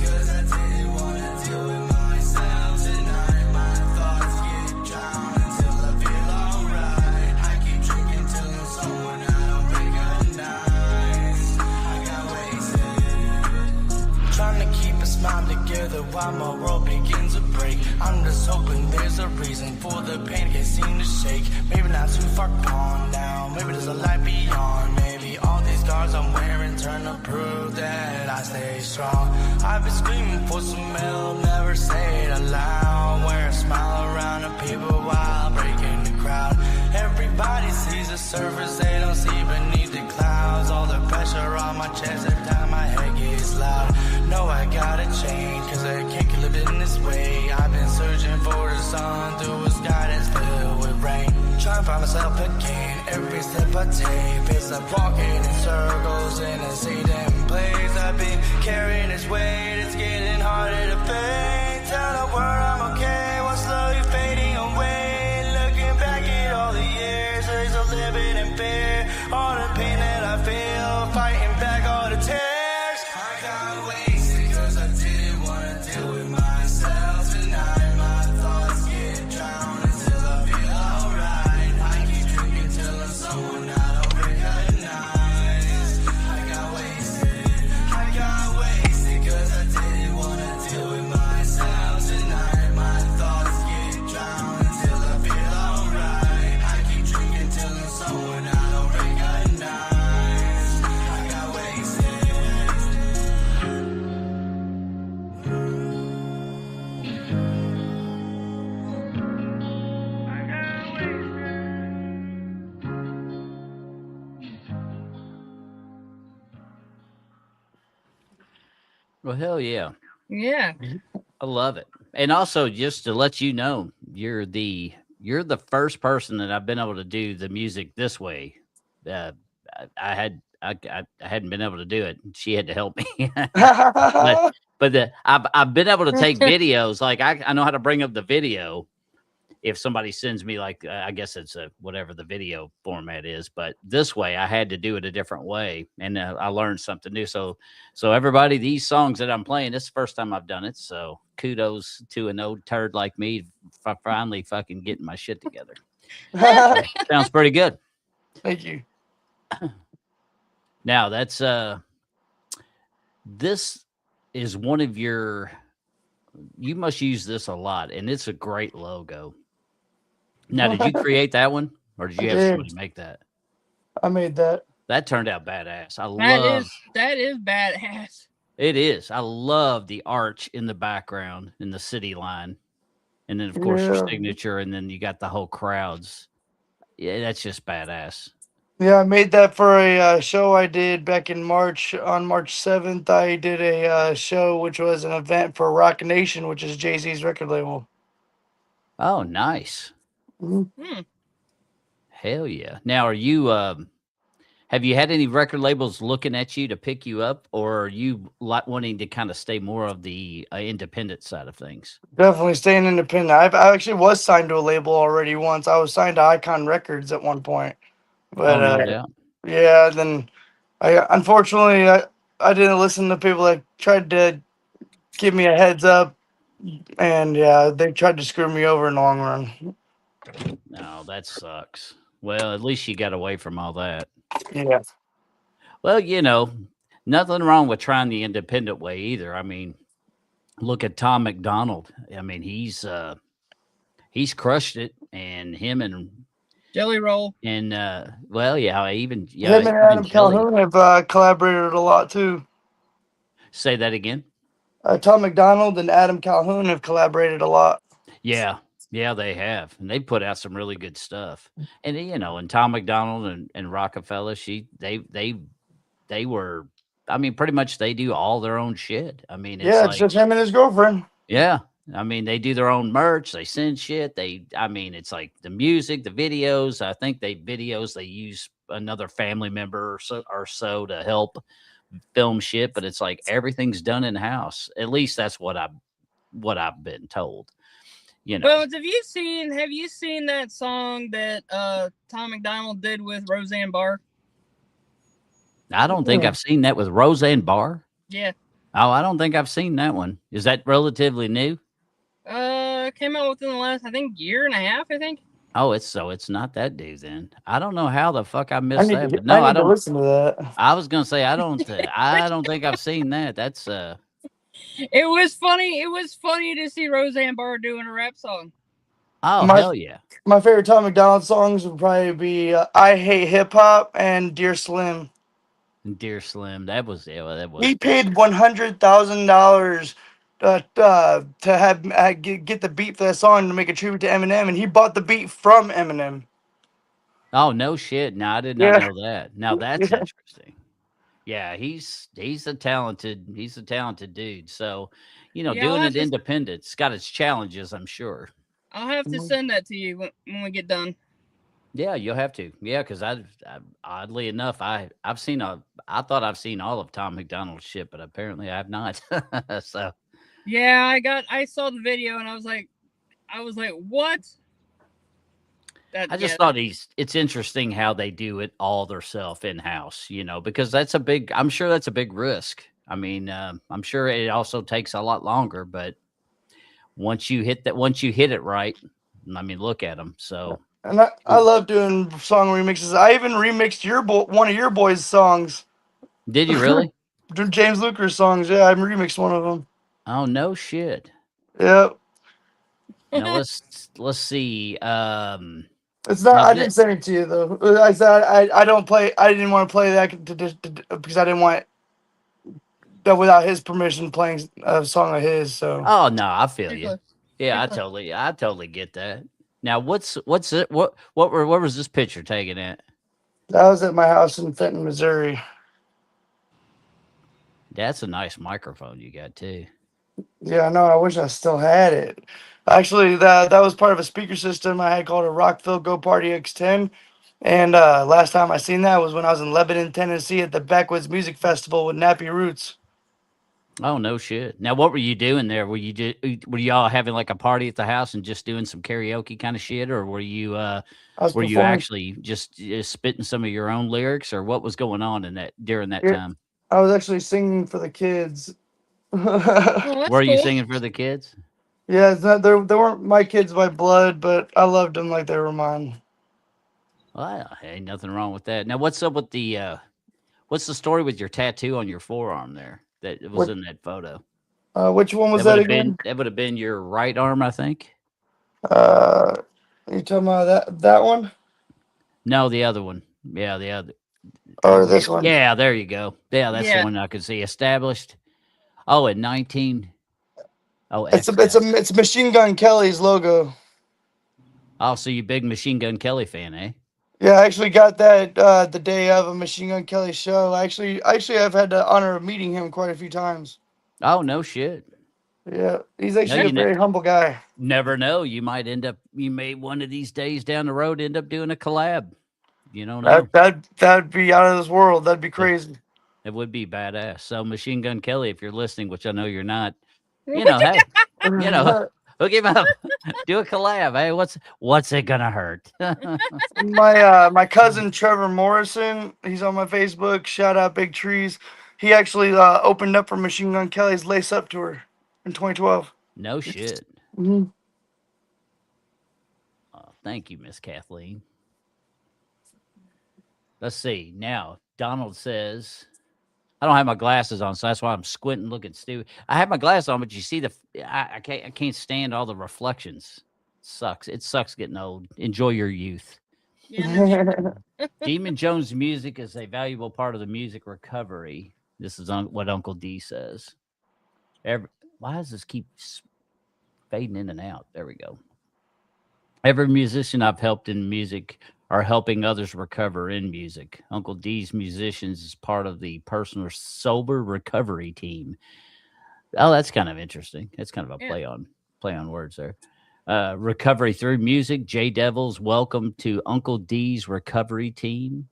'cause I didn't wanna deal with myself tonight. My thoughts get drowned until I feel alright. I keep drinking till I'm someone I don't recognize. I got wasted. Trying to keep a smile together while my world begins to break. I'm just hoping there's a reason for the pain I can't seem to shake. Maybe not too far gone now. Maybe there's a light beyond. Maybe all these scars I'm wearing turn to prove that I stay strong. I've been screaming for some help, never say it aloud. Wear a smile around the people while breaking the crowd. Everybody sees the surface, they don't see beneath the clouds. All the pressure on my chest every time my head gets loud. No, I gotta change, 'cause I can't keep living this way. I've been searching for the sun through a sky that's filled with rain. Trying to find myself again, every step I take feels like walking in circles in a same place. I've been carrying this weight, it's getting harder to fade. Tell the world I'm okay, while slowly fading away. Looking back at all the years, there's a living in fear. All the pain that I feel, fighting back all the tears. I got wasted 'cause I didn't wanna deal with myself tonight. My thoughts get drowned until I feel alright. I keep drinking till I'm someone I don't recognize. I got wasted 'cause I didn't wanna deal with myself tonight. My thoughts get drowned until I feel alright. I keep drinking till I'm someone I don't recognize. I got wasted. Well, hell yeah. yeah, I love it. And also, just to let you know, you're the first person that I've been able to do the music this way. I I hadn't been able to do it. She had to help me. but I've been able to take videos. Like I know how to bring up the video if somebody sends me like I guess it's a whatever the video format is. But this way, I had to do it a different way, and I learned something new. So everybody, these songs that I'm playing, this is the first time I've done it. So kudos to an old turd like me for finally fucking getting my shit together. Sounds pretty good. Thank you. Now that's this is one of your. You must use this a lot, and it's a great logo. Now, did you create that one, or did you have somebody make that? I made that. That turned out badass. That is badass. It is. I love the arch in the background in the city line, and then of course your signature, and then you got the whole crowds. Yeah, that's just badass. Yeah, I made that for a show I did back in March. On March 7th, I did a show which was an event for Rock Nation, which is Jay-Z's record label. Oh, nice. Hmm. Hell yeah. Now, are you, have you had any record labels looking at you to pick you up, or are you wanting to kind of stay more of the independent side of things? Definitely staying independent. I actually was signed to a label already once. I was signed to Icon Records at one point. But no doubt. yeah, then unfortunately I didn't listen to people that tried to give me a heads up, and yeah, they tried to screw me over in the long run. No, that sucks. Well, at least you got away from all that. Yeah. Well, nothing wrong with trying the independent way either. I mean, look at Tom McDonald. I mean, he's crushed it, and him and Jelly Roll. And well, yeah, Him and Adam Calhoun have collaborated a lot too. Say that again. Tom McDonald and Adam Calhoun have collaborated a lot. Yeah, they have, and they put out some really good stuff. And and Tom McDonald and Rockefeller, they were, I mean, pretty much they do all their own shit. I mean, it's just him and his girlfriend. Yeah. I mean, they do their own merch. They send shit. I mean, it's like the music, the videos. I think they use another family member or so to help film shit. But it's like everything's done in house. At least that's what I've been told. Well, have you seen that song that Tom McDonald did with Roseanne Barr? I don't think I've seen that with Roseanne Barr. Yeah. Oh, I don't think I've seen that one. Is that relatively new? Came out within the last, I think, year and a half, I think. Oh, it's not that dude then. I don't know how the fuck I missed that. But no, I don't listen to that. I was gonna say I don't think I've seen that. That's It was funny. It was funny to see Roseanne Barr doing a rap song. Oh, hell yeah. My favorite Tom McDonald songs would probably be I Hate Hip Hop and Dear Slim. Dear Slim, that was. He paid $100,000 to have get the beat for that song to make a tribute to Eminem, and he bought the beat from Eminem. Oh no shit! No, I did not know that. Now that's interesting. Yeah, he's a talented dude. So, doing it independent's got its challenges, I'm sure. I'll have to send that to you when we get done. Yeah, you'll have to. Yeah, because I oddly enough, I thought I've seen all of Tom McDonald's shit, but apparently I have not. So. Yeah, I saw the video and I was like, what? I just thought it's interesting how they do it all themselves in house, because I'm sure that's a big risk. I mean, I'm sure it also takes a lot longer, but once you hit it right, I mean, look at them. So, and I love doing song remixes. I even remixed one of your boys' songs. Did you really? James Luker's songs. Yeah, I remixed one of them. Oh no shit. Yep. Now let's see. It's not. I didn't send it to you though. I said I don't play. I didn't want to play that because I didn't want that without his permission playing a song of his. So. Oh no, I feel you. Yeah, I totally get that. Now what's it? Where was this picture taken at? That was at my house in Fenton, Missouri. That's a nice microphone you got too. Yeah, I know. I wish I still had it. Actually, that was part of a speaker system I had called a Rockville Go Party X10. And last time I seen that was when I was in Lebanon, Tennessee at the Backwoods Music Festival with Nappy Roots. Oh no shit. Now what were you doing there? Were you all having like a party at the house and just doing some karaoke kind of shit, or I was were you performing. actually just spitting some of your own lyrics, or what was going on in that during that Yeah, time? I was actually singing for the kids. Oh, that's Were you cool. singing for the kids? Yeah, it's not, they weren't my kids by blood, but I loved them like they were mine. Well, ain't nothing wrong with that. Now what's up with the what's the story with your tattoo on your forearm there that was What? in that photo? Which one was that again? That would have been your right arm, I think. Uh, you talking about that one No, the other one. Yeah, the other. or Yeah. this one? Yeah, there you go. Yeah, that's the Yeah. one I could see. Established. Oh, at 19. Oh, It's Machine Gun Kelly's logo. Oh, so you big Machine Gun Kelly fan, eh? Yeah, I actually got that the day of a Machine Gun Kelly show. Actually, I've had the honor of meeting him quite a few times. Oh, no shit. Yeah, he's No, actually a very humble guy. never know. You may one of these days down the road end up doing a collab. You don't know. That'd be out of this world. That'd be It, crazy. it would be badass. So Machine Gun Kelly, if you're listening, which I know you're not, hey, you know, hook him up. Do a collab. Hey, what's it gonna hurt? My cousin Trevor Morrison, he's on my Facebook. Shout out Big Trees. He actually opened up for Machine Gun Kelly's Lace Up tour in 2012. No shit. Hmm. Oh, thank you, Miss Kathleen. Let's see. Now, Donald says, I don't have my glasses on, so that's why I'm squinting, looking stupid. I have my glasses on, but you see I can't stand all the reflections. Sucks. It sucks getting old. Enjoy your youth. Yeah, no shit. Demon Jones music is a valuable part of the music recovery. This is what Uncle D says. Why does this keep fading in and out? There we go. Every musician I've helped in music are helping others recover in music. Uncle D's Musicians is part of the personal sober recovery team. Oh, that's kind of interesting. It's kind of a Yeah. play on words there. Recovery through music. J Devils, welcome to Uncle D's recovery team.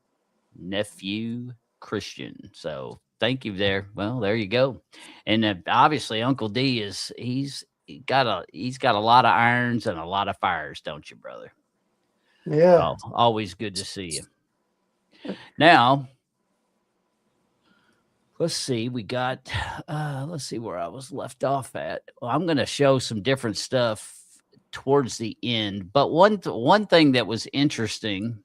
Nephew Christian. So thank you there. Well, there you go. And obviously, Uncle D he's got a lot of irons and a lot of fires, don't you, brother? Yeah. Oh, always good to see you. Now, let's see. We got let's see where I was left off at. Well, I'm going to show some different stuff towards the end, but one thing that was interesting,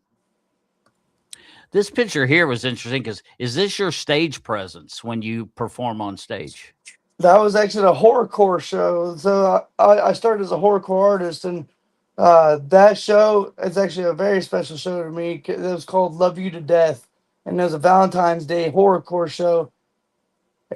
this picture here was interesting because is this your stage presence when you perform on stage? That was actually a horrorcore show. So I started as a horrorcore artist, and that show is actually a very special show to me. It was called Love You to Death, and it was a Valentine's Day horrorcore show.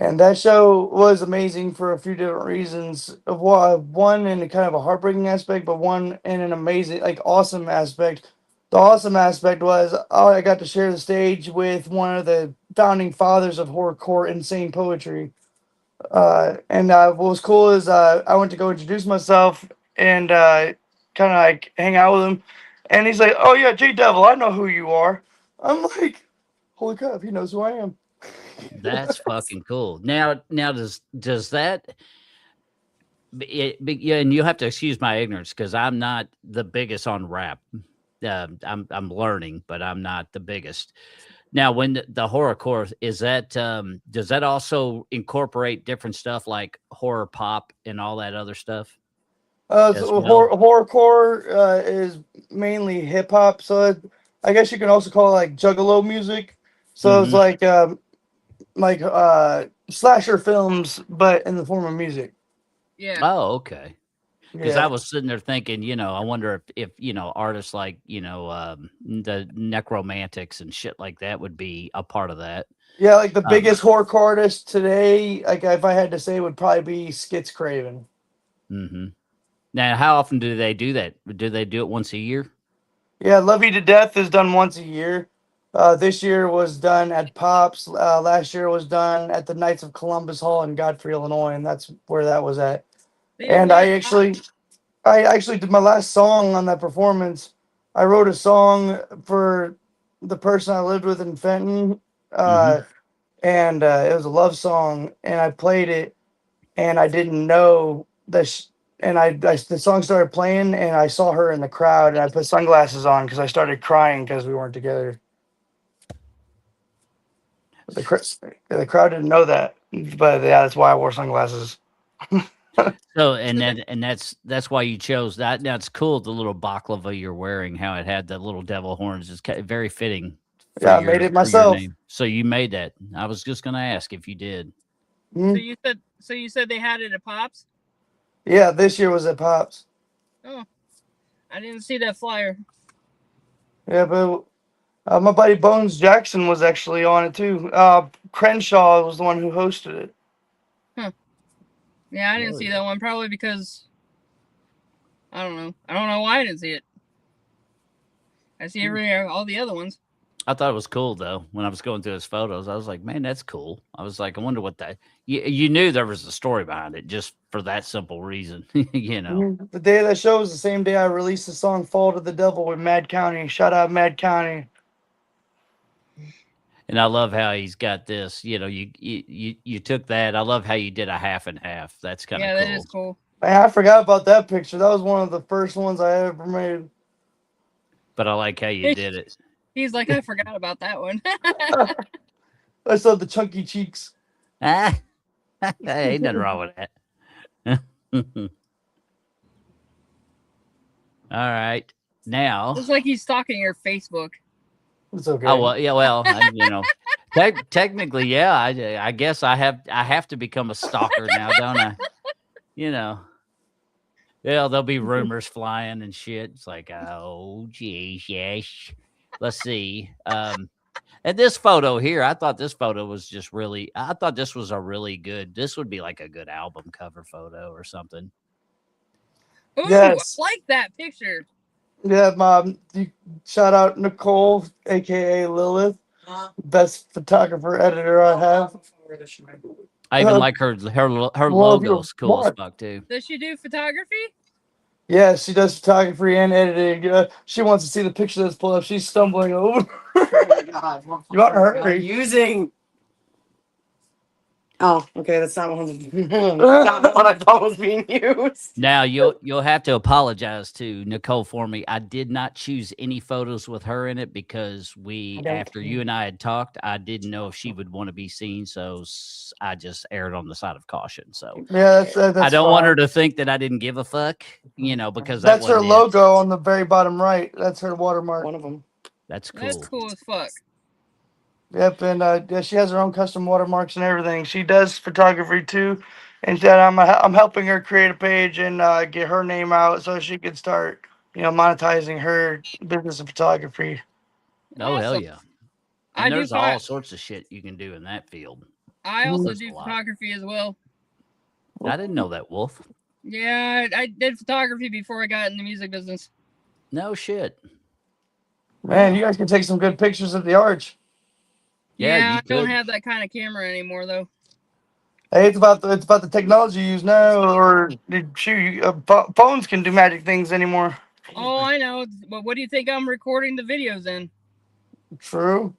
And that show was amazing for a few different reasons. Of one in a kind of a heartbreaking aspect, but one in an amazing, like awesome aspect. The awesome aspect was I got to share the stage with one of the founding fathers of horrorcore insane poetry. And what was cool is I went to go introduce myself and kind of like hang out with him. And he's like, "Oh yeah, J Devil, I know who you are." I'm like, "Holy crap, he knows who I am." That's fucking cool. Now does that yeah, and you have to excuse my ignorance because I'm not the biggest on rap. I'm learning, but I'm not the biggest. Now, when the horrorcore is that, does that also incorporate different stuff like horror pop and all that other stuff as So well? horrorcore is mainly hip hop. So I guess you can also call it like juggalo music. So it's Hmm. like slasher films, but in the form of music. Yeah. Oh, okay. Because I Yeah, was sitting there thinking, I wonder if artists like the necromantics and shit like that would be a part of that. yeah. Like the Um, biggest horrorcore artist today, like if I had to say, would probably be Skits Craven. hmm Now, how often do they do that? Do they do it once a year? Yeah, Love You to Death is done once a year. This year was done at Pops. Last year was done at the Knights of Columbus Hall in Godfrey, Illinois, and that's where that was at. They And really I actually did my last song on that performance. I wrote a song for the person I lived with in Fenton, and it was a love song, and I played it, and I didn't know this, and the song started playing, and I saw her in the crowd, and I put sunglasses on because I started crying because we weren't together. The crowd didn't know that, but yeah, that's why I wore sunglasses. So that's why you chose that. Now it's cool, the little baklava you're wearing, how it had the little devil horns. It's very fitting for Yeah, I made it for your myself. name. So you made that. I was just gonna ask if you did. So you said they had it at Pops? Yeah, this year was at Pops. Oh, I didn't see that flyer. Yeah, but my buddy Bones Jackson was actually on it too. Crenshaw was the one who hosted it. Yeah, I didn't see that one. Probably because I don't know. I don't know why I didn't see it. I see all the other ones. I thought it was cool though. When I was going through his photos, I was like, "Man, that's cool." I was like, "I wonder what that." You knew there was a story behind it, just for that simple reason, you know. The day of that show was the same day I released the song "Fall to the Devil" with Mad County. Shout out Mad County. And I love how he's got this. You know, you took that. I love how you did a half and half. That's kind of Yeah, cool. that is cool. Man, I forgot about that picture. That was one of the first ones I ever made. But I like how you did it. He's like, I forgot about that one. I saw the chunky cheeks. Ah, ain't nothing wrong with that. All right, now Looks like he's stalking your Facebook. It's okay. Oh well, yeah, well, you know, technically, yeah. I guess I have to become a stalker now, don't I? You know, yeah. There'll be rumors flying and shit. It's like, oh, geez, yes. Let's see. And this photo here, I thought this photo was just really. I thought this was a really good. This would be like a good album cover photo or something. Ooh, Yes. I like that picture. Yeah, Mom. Shout out Nicole, aka Lilith, best photographer editor I have. I even like her logo's cool as fuck too. Does she do photography? Yeah, she does photography and editing. She wants to see the picture that's pulled up. She's stumbling over. Oh my God. You want her? Using. Oh, okay. That's not not what I thought was being used. Now you'll have to apologize to Nicole for me. I did not choose any photos with her in it because after you and I had talked, I didn't know if she would want to be seen, so I just erred on the side of caution. So yeah, that's I don't fine. want her to think that I didn't give a fuck, you know, because that's her wasn't logo on the very bottom right. That's her watermark. One of them. That's cool. That's cool as fuck. Yep, and yeah, she has her own custom watermarks and everything. She does photography too, and I'm helping her create a page and get her name out so she can start, monetizing her business of photography. Oh hell Awesome. yeah! And there's do all sorts of shit you can do in that field. I also There's do a lot. photography as well. I didn't know that, Wolf. Yeah, I did photography before I got in the music business. No shit. Man, you guys can take some good pictures of the arch. Yeah, you I don't could. have that kind of camera anymore though. Hey, it's about the technology you use now, or phones can do magic things anymore. Oh, I know. But what do you think I'm recording the videos in? True.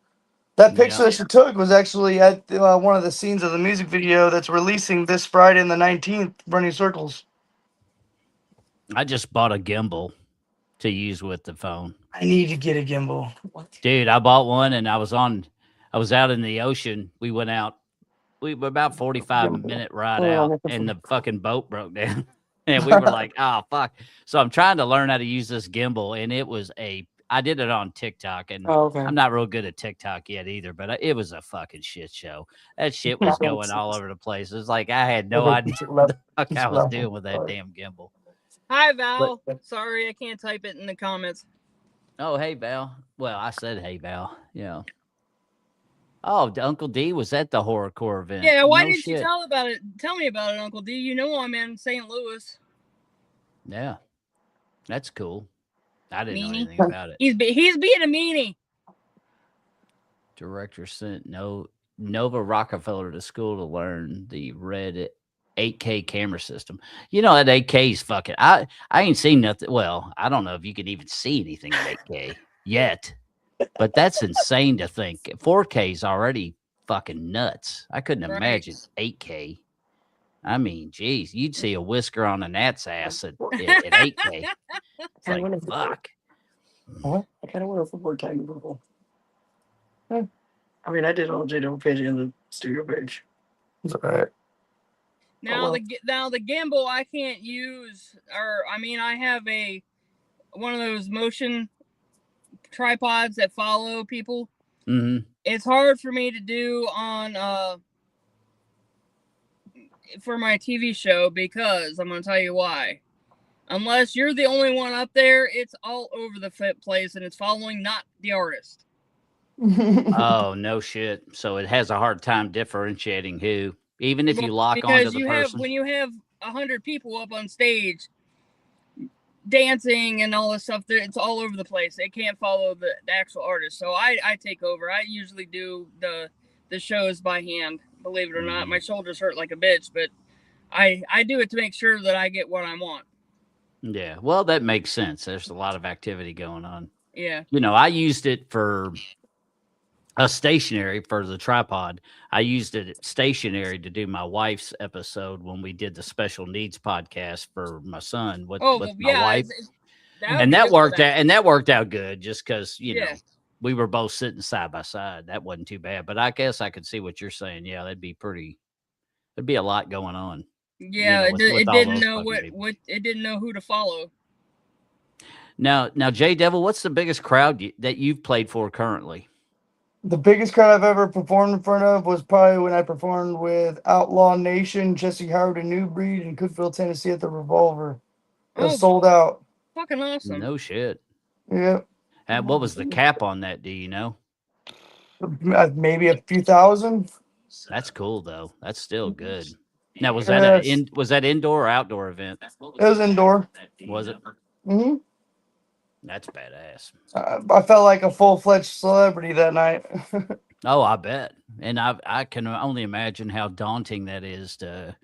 That picture Yeah. that she took was actually at one of the scenes of the music video that's releasing this Friday and the 19th, Running Circles. I just bought a gimbal to use with the phone. I need to get a gimbal. Dude, I bought one and I was out in the ocean. We went out. We were about 45-minute ride out and the fucking boat broke down. And we were like, oh, fuck. So I'm trying to learn how to use this gimbal. And it was I did it on TikTok. And I'm not real good at TikTok yet either, but it was a fucking shit show. That shit was going all over the place. It was like I had no idea what the fuck I was doing with that damn gimbal. Hi, Val. Sorry, I can't type it in the comments. Oh, hey, Val. Well, I said, hey, Val. Yeah. Oh, Uncle D was at the horrorcore event. Yeah, why No didn't you shit. tell me about it, Uncle D? You know I'm in St. Louis. Yeah. That's cool. I didn't know Meanie. anything about it. He's being a meanie. Director sent Nova Rockefeller to school to learn the red 8K camera system. You know, that 8K is fucking. I ain't seen nothing. Well, I don't know if you can even see anything in 8K yet, but that's insane to think. 4K is already fucking nuts. I couldn't imagine 8K. I mean, geez, you'd see a whisker on a gnat's ass at 8K. It's like, fuck. What? I kind of want a football tag purple. I mean, I did all J Double page in the studio page. It's all right. Now the gimbal I can't use, or I mean, I have one of those motion tripods that follow people. Mm-hmm. It's hard for me to do on for my TV show because I'm going to tell you why. Unless you're the only one up there, it's all over the place and it's following not the artist. Oh, no shit. So it has a hard time differentiating who, even if you lock onto the person. When you have 100 people up on stage dancing and all this stuff, it's all over the place. They can't follow the actual artist. So I take over. I usually do the shows by hand. Believe it or not, my shoulders hurt like a bitch, but I do it to make sure that I get what I want. Yeah, well, that makes sense. There's a lot of activity going on. Yeah. You know, I used it for a stationary for the tripod. I used it stationary to do my wife's episode when we did the special needs podcast for my son with my wife. And that worked out. And that worked out good just because, you know, we were both sitting side by side. That wasn't too bad. But I guess I could see what you're saying. Yeah, there'd be a lot going on. Yeah, you know, it didn't know it didn't know who to follow. Now, J Devil, what's the biggest crowd that you've played for currently? The biggest crowd I've ever performed in front of was probably when I performed with Outlaw Nation, Jesse Howard and New Breed in Cookeville, Tennessee at the Revolver. It was sold out. Fucking awesome. No shit. Yeah. And what was the cap on that? Do you know? Maybe a few thousand. That's cool though. That's still good. Now, was that indoor or outdoor event? It was indoor. Was it? Mm-hmm. That's badass. I felt like a full-fledged celebrity that night. Oh, I bet. And I can only imagine how daunting that is to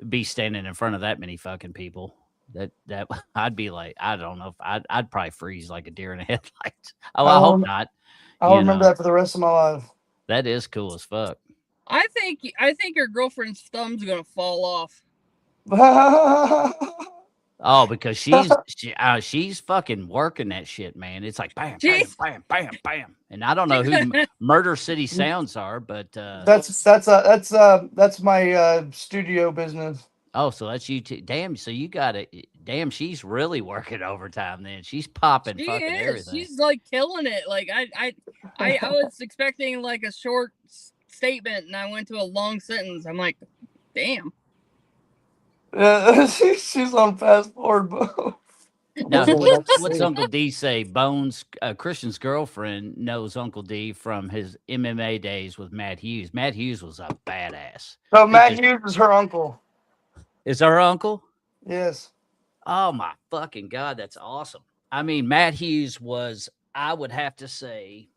be standing in front of that many fucking people. That I'd be like, I don't know if I'd probably freeze like a deer in the headlights. Oh, I hope not. I'll remember that for the rest of my life. That is cool as fuck. I think your girlfriend's thumb's gonna fall off. Oh, because she's fucking working that shit, man. It's like bam, bam, bam, bam, bam, and I don't know who Murder City Sounds are, but that's my studio business. Oh, so that's you too. Damn, so you got it. Damn, she's really working overtime. Then she's popping fucking everything. She's like killing it. Like I was expecting like a short statement, and I went to a long sentence. I'm like, damn. Yeah, she's on fast forward, bro. Now, what's Uncle D say? Bones, Christian's girlfriend, knows Uncle D from his MMA days with Matt Hughes. Matt Hughes was a badass. So Matt Hughes is her uncle. Is her uncle? Yes. Oh my fucking God, that's awesome. I mean, Matt Hughes was, I would have to say,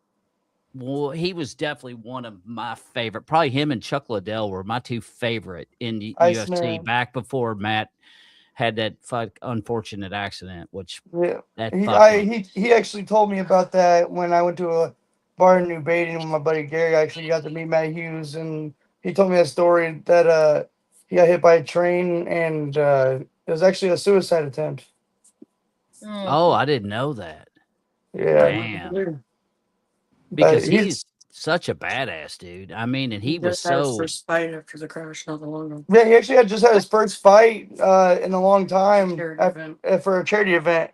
well, he was definitely one of my favorite. Probably him and Chuck Liddell were my two favorite in the UFC back before Matt had that unfortunate accident, which he actually told me about that when I went to a bar in New Baden with my buddy Gary. I actually got to meet Matt Hughes, and he told me a story that he got hit by a train, and it was actually a suicide attempt. Oh, I didn't know that. Yeah. Damn. Because he's such a badass dude. I mean, and he was so. His first fight after the crash, not long ago. Yeah, he actually just had his first fight in a long time for a charity event.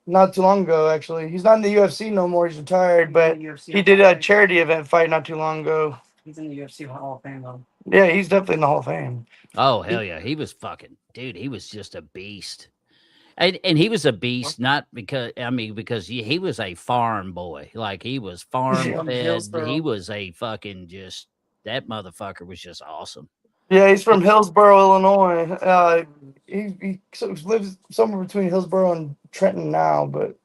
Not too long ago, actually. He's not in the UFC no more. He's retired, but he did a charity event fight not too long ago. He's in the UFC Hall of Fame, though. Yeah, he's definitely in the Hall of Fame. Oh, hell yeah. He was fucking, dude, he was just a beast. And he was a beast, not because, because he was a farm boy. Like, he was farm fed. He was a fucking that motherfucker was just awesome. Yeah, he's from Hillsboro, Illinois. He lives somewhere between Hillsboro and Trenton now, but.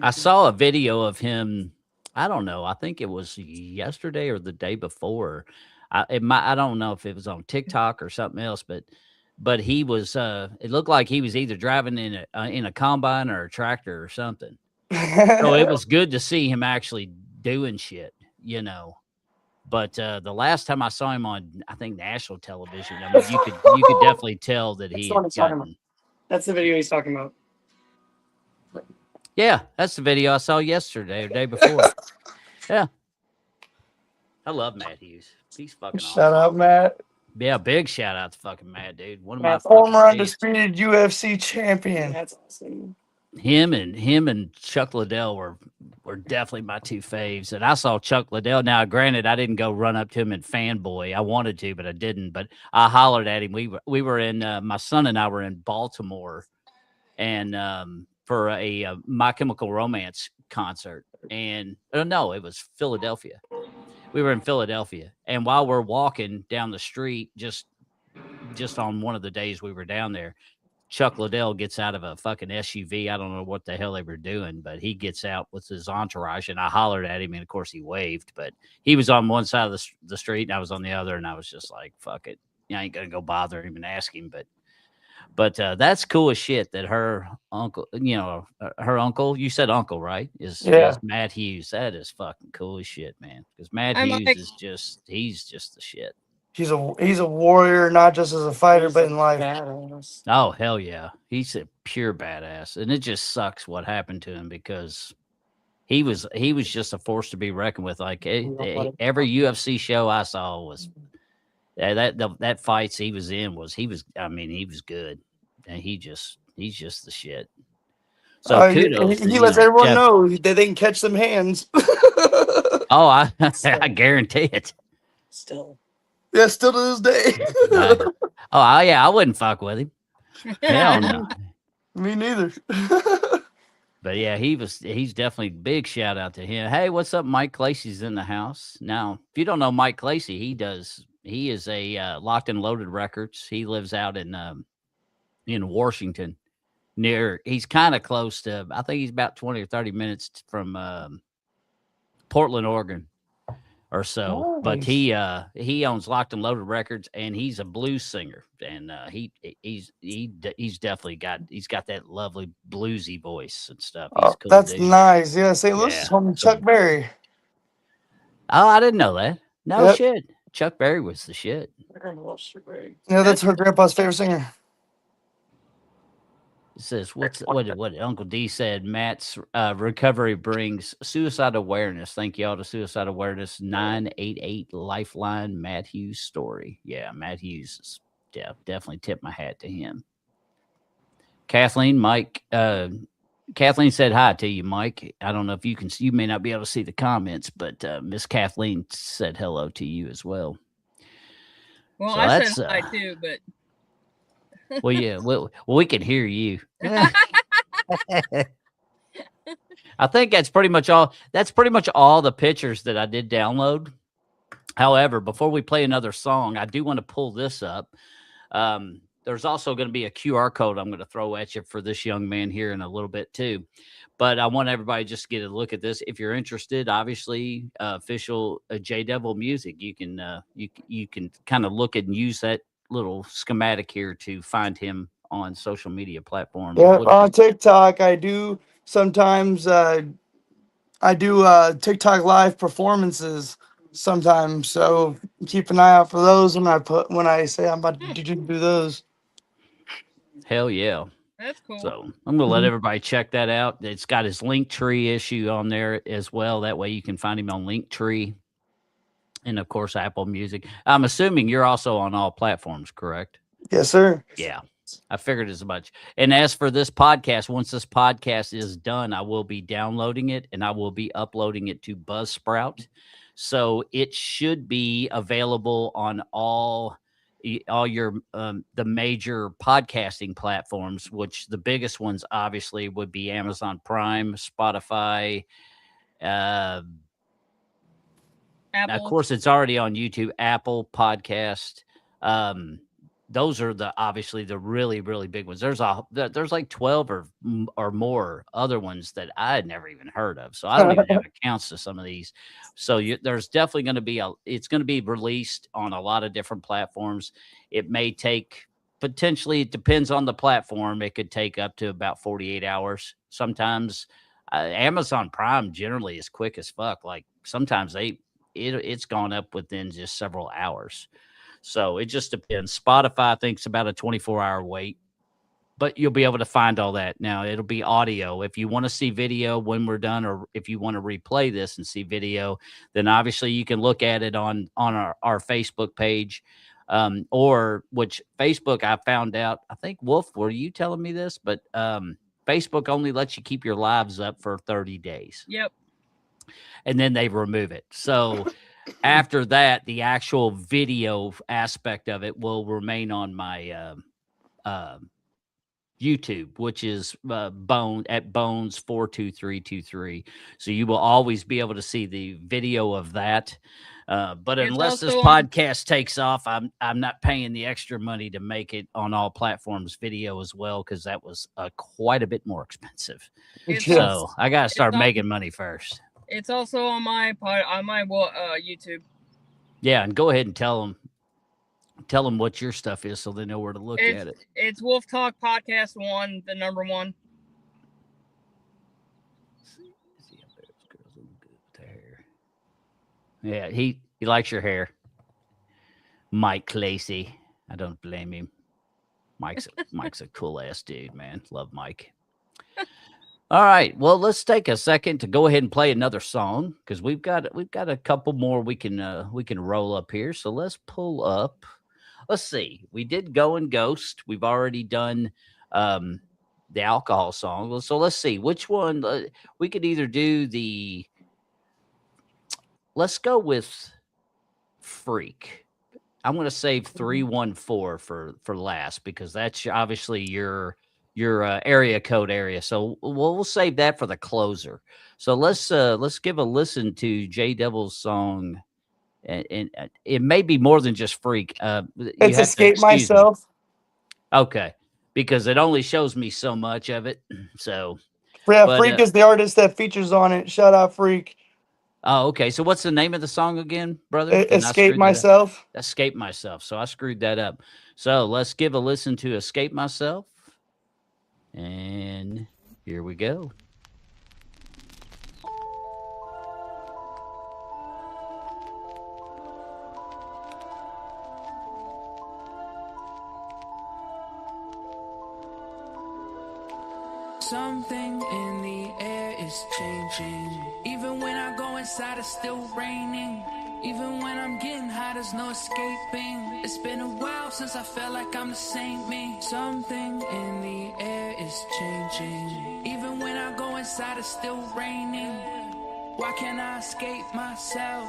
I saw a video of him, I don't know, I think it was yesterday or the day before. I don't know if it was on TikTok or something else, but he was. It looked like he was either driving in a combine or a tractor or something. So it was good to see him actually doing shit, you know. But the last time I saw him on, I think national television, I mean, you could definitely tell that That's he the one had he's talking about. gotten. That's the video he's talking about. Yeah, that's the video I saw yesterday or day before. Yeah, I love Matt Hughes. He's fucking Shout awesome. out, Matt. Yeah, big shout out to fucking Matt, dude. One of my Matt's fucking Former faves. undisputed UFC champion. That's awesome. Him and Chuck Liddell were definitely my two faves. And I saw Chuck Liddell. Now, granted, I didn't go run up to him and fanboy. I wanted to, but I didn't. But I hollered at him. We were in my son and I were in Baltimore, and for a My Chemical Romance concert. And no, it was Philadelphia. We were in Philadelphia, and while we're walking down the street, just on one of the days we were down there, Chuck Liddell gets out of a fucking SUV. I don't know what the hell they were doing, but he gets out with his entourage, and I hollered at him, and of course he waved. But he was on one side of the street, and I was on the other, and I was just like, "Fuck it, I ain't gonna go bother him and ask him." But that's cool as shit that her uncle, her uncle, you said uncle, right? Is Matt Hughes. That is fucking cool as shit, man. Because Matt Hughes is he's just the shit. He's a warrior, not just as a fighter, but in life. Badass. Oh, hell yeah. He's a pure badass. And it just sucks what happened to him because he was just a force to be reckoned with. Like every UFC show I saw was that fights he was in he was good. And he's just the shit. So kudos. He lets everyone know that they can catch some hands. Oh, I guarantee it. Still. Yeah, still to this day. Oh, yeah, I wouldn't fuck with him. Hell no. Me neither. But yeah, he's definitely big shout out to him. Hey, what's up? Mike Clasey's in the house. Now, if you don't know Mike Clasey, he is a Locked and Loaded Records. He lives out in Washington. He's kind of close to, I think he's about 20 or 30 minutes from Portland, Oregon. Or so, nice. But he owns Locked and Loaded Records, and he's a blues singer, and he's definitely got that lovely bluesy voice and stuff. He's cool, that's dude. nice. Yeah, St. Louis is home to Chuck Berry. Oh, I didn't know that. No shit, Chuck Berry was the shit. Yeah, that's her grandpa's favorite singer. It says, what Uncle D said, Matt's recovery brings suicide awareness. Thank you all to Suicide Awareness 988 Lifeline Matt Hughes story. Yeah, Matt Hughes is definitely tip my hat to him. Kathleen said hi to you, Mike. I don't know if you may not be able to see the comments, but Miss Kathleen said hello to you as well. Well, so I said hi too, but well, yeah, well, we can hear you. I think that's pretty much all. That's pretty much all the pictures that I did download. However, before we play another song, I do want to pull this up. There's also going to be a QR code I'm going to throw at you for this young man here in a little bit too. But I want everybody just to get a look at this. If you're interested, obviously, official J Devil music. You can kind of look at and use that little schematic here to find him on social media platforms. Yeah, on TikTok, I do sometimes. I do TikTok live performances sometimes, so keep an eye out for those when I say I'm about to do those. Hell yeah. That's cool. So I'm going to let everybody check that out. It's got his Linktree issue on there as well. That way you can find him on Linktree and, of course, Apple Music. I'm assuming you're also on all platforms, correct? Yes, sir. Yeah, I figured as much. And as for this podcast, once this podcast is done, I will be downloading it and I will be uploading it to Buzzsprout. So it should be available on all your the major podcasting platforms, which the biggest ones obviously would be Amazon Prime, Spotify, Apple. Of course, it's already on YouTube, Apple Podcast, those are obviously the really, really big ones. There's like 12 or more other ones that I had never even heard of. So I don't even have accounts to some of these. So there's definitely going to be it's going to be released on a lot of different platforms. It may take, potentially, it depends on the platform. It could take up to about 48 hours. Sometimes Amazon Prime generally is quick as fuck. Like sometimes it's gone up within just several hours. So it just depends. Spotify thinks about a 24-hour wait, but you'll be able to find all that. Now, it'll be audio. If you want to see video when we're done, or if you want to replay this and see video, then obviously you can look at it on our Facebook page, or which Facebook I found out. I think, Wolf, were you telling me this? But Facebook only lets you keep your lives up for 30 days. Yep. And then they remove it. So after that, the actual video aspect of it will remain on my YouTube, which is Bones 42323. So you will always be able to see the video of that. But unless this podcast takes off, I'm not paying the extra money to make it on all platforms video as well, because that was quite a bit more expensive. So I got to start making money first. It's also on my YouTube. Yeah, and go ahead and tell them what your stuff is so they know where to look at it. It's Wolf Talk Podcast 1, the number 1. Yeah, he likes your hair. Mike Clacy. I don't blame him. Mike's a cool ass dude, man. Love Mike. All right. Well, let's take a second to go ahead and play another song, because we've got a couple more we can roll up here. So let's pull up. Let's see. We did Go and Ghost. We've already done the alcohol song. So let's see which one we could either do the. Let's go with Freak. I'm going to save 314 for last, because that's obviously your area code area. So we'll save that for the closer. So let's give a listen to J Devil's song, and it may be more than just Freak. It's Escape Myself. Me. Okay, because it only shows me so much of it. So yeah, Freak is the artist that features on it. Shout out Freak. Oh, okay. So what's the name of the song again, brother? Escape Myself. Escape Myself. So I screwed that up. So let's give a listen to Escape Myself. And here we go. Something in the air is changing. Even when I go inside, it's still raining. Even when I'm getting high, there's no escaping. It's been a while since I felt like I'm the same me. Something in the air is changing. Even when I go inside, it's still raining. Why can't I escape myself?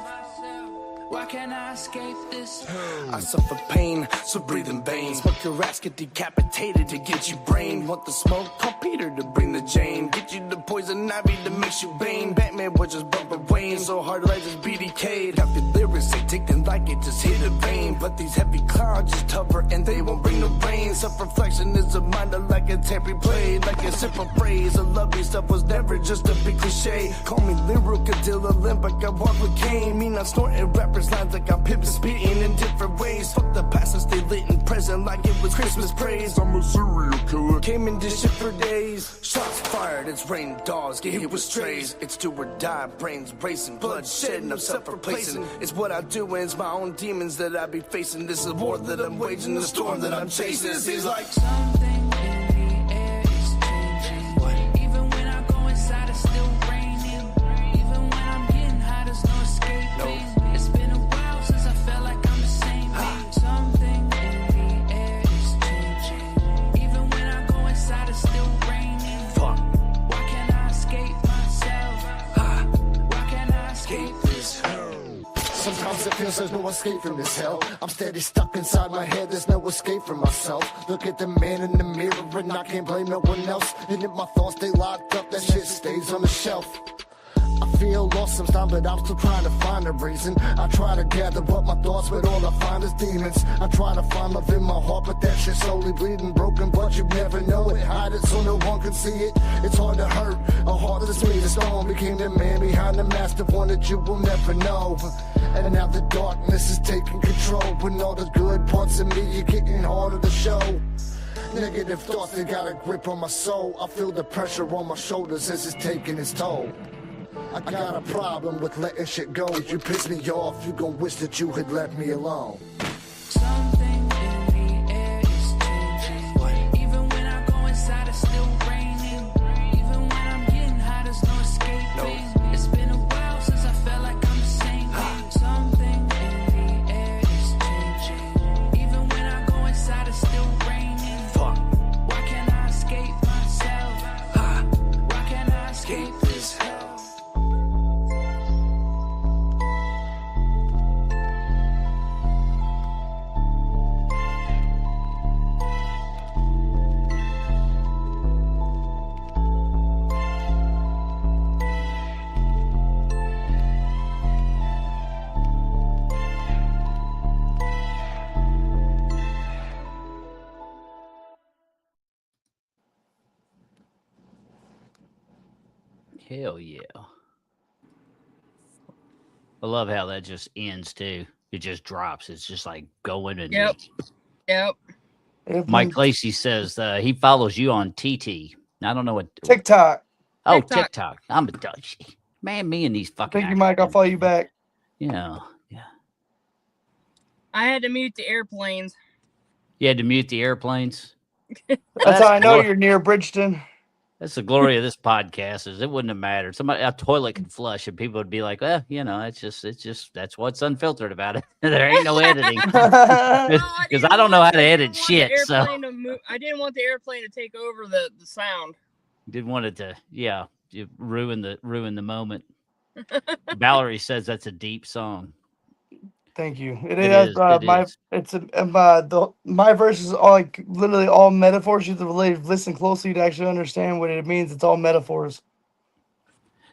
Why can't I escape this? I suffer pain, so breathe in vain. Smoke your ass, get decapitated to get you brain. Want the smoke? Call Peter to bring the Jane. Get you the poison ivy that makes you bane. Batman was just bumper Wayne, so hard like just BDK'd. Got the lyrics, they take them like it just hit a vein. But these heavy clouds just hover and they won't bring the rain. Self-reflection is a mind like a tape replayed. Like a simple phrase, a lovely stuff was never just a big cliche. Call me lyrical till Olympic, I walk with cane. Me not snorting rappers lines like I'm pimping, spitting in different ways. Fuck the past and stay lit and present like it was Christmas praise. I'm a serial killer. Came in this shit for days. Shots fired, it's raining dogs, get hit with strays. It's do or die, brains racing, blood shedding, I'm self-replacing. It's what I do and it's my own demons that I be facing. This is war that I'm waging, the storm that I'm chasing. This is like something in the air is changing. Even when I go inside, it's still raining. Even when I'm getting high, there's no escaping. It's been a while since I felt like I'm the same me. Something in the air is changing. Even when I go inside, it's still raining. Fuck. Why can't I escape myself? Why can't I escape this? Sometimes it feels there's no escape from this hell. I'm steady stuck inside my head, there's no escape from myself. Look at the man in the mirror and I can't blame no one else. And if my thoughts stay locked up, that shit stays on the shelf. I feel lost sometimes, but I'm still trying to find a reason. I try to gather up my thoughts, but all I find is demons. I try to find love in my heart, but that shit's slowly bleeding. Broken, but you never know it. Hide it so no one can see it. It's hard to hurt. A heart that's made of stone became the man behind the mask, the one that you will never know. And now the darkness is taking control, but all the good parts of me are getting harder to show. Negative thoughts, they got a grip on my soul. I feel the pressure on my shoulders as it's taking its toll. I got a problem with letting shit go. You piss me off, you gon' wish that you had left me alone. Something in the air is changing. Even when I go inside, it's still raining. Even when I'm getting high, there's no escaping. It's been a while since I felt like I'm the same. Something in the air is changing. Even when I go inside, it's still raining. Why can't I escape myself? Why can't I escape this hell? Hell yeah. I love how that just ends too. It just drops. It's just like going and Yep. Mike Lacey says he follows you on TT. I don't know what TikTok. Oh, TikTok. TikTok. I'm a Dutchie. Man, me and these fucking Thank you, Mike. I'll acronyms. follow you back. Yeah. I had to mute the airplanes. You had to mute the airplanes. That's how I know you're near Bridgeton. That's the glory of this podcast is it wouldn't have mattered. Somebody a toilet could flush and people would be like, well, you know, it's just that's what's unfiltered about it. There ain't no editing. Because I don't know how to edit shit. So I didn't want the airplane to take over the sound. didn't want it to, you ruin the moment. Valerie says that's a deep song. Thank you. It is. My verse is all like literally all metaphors. You have to really listen closely to actually understand what it means. It's all metaphors.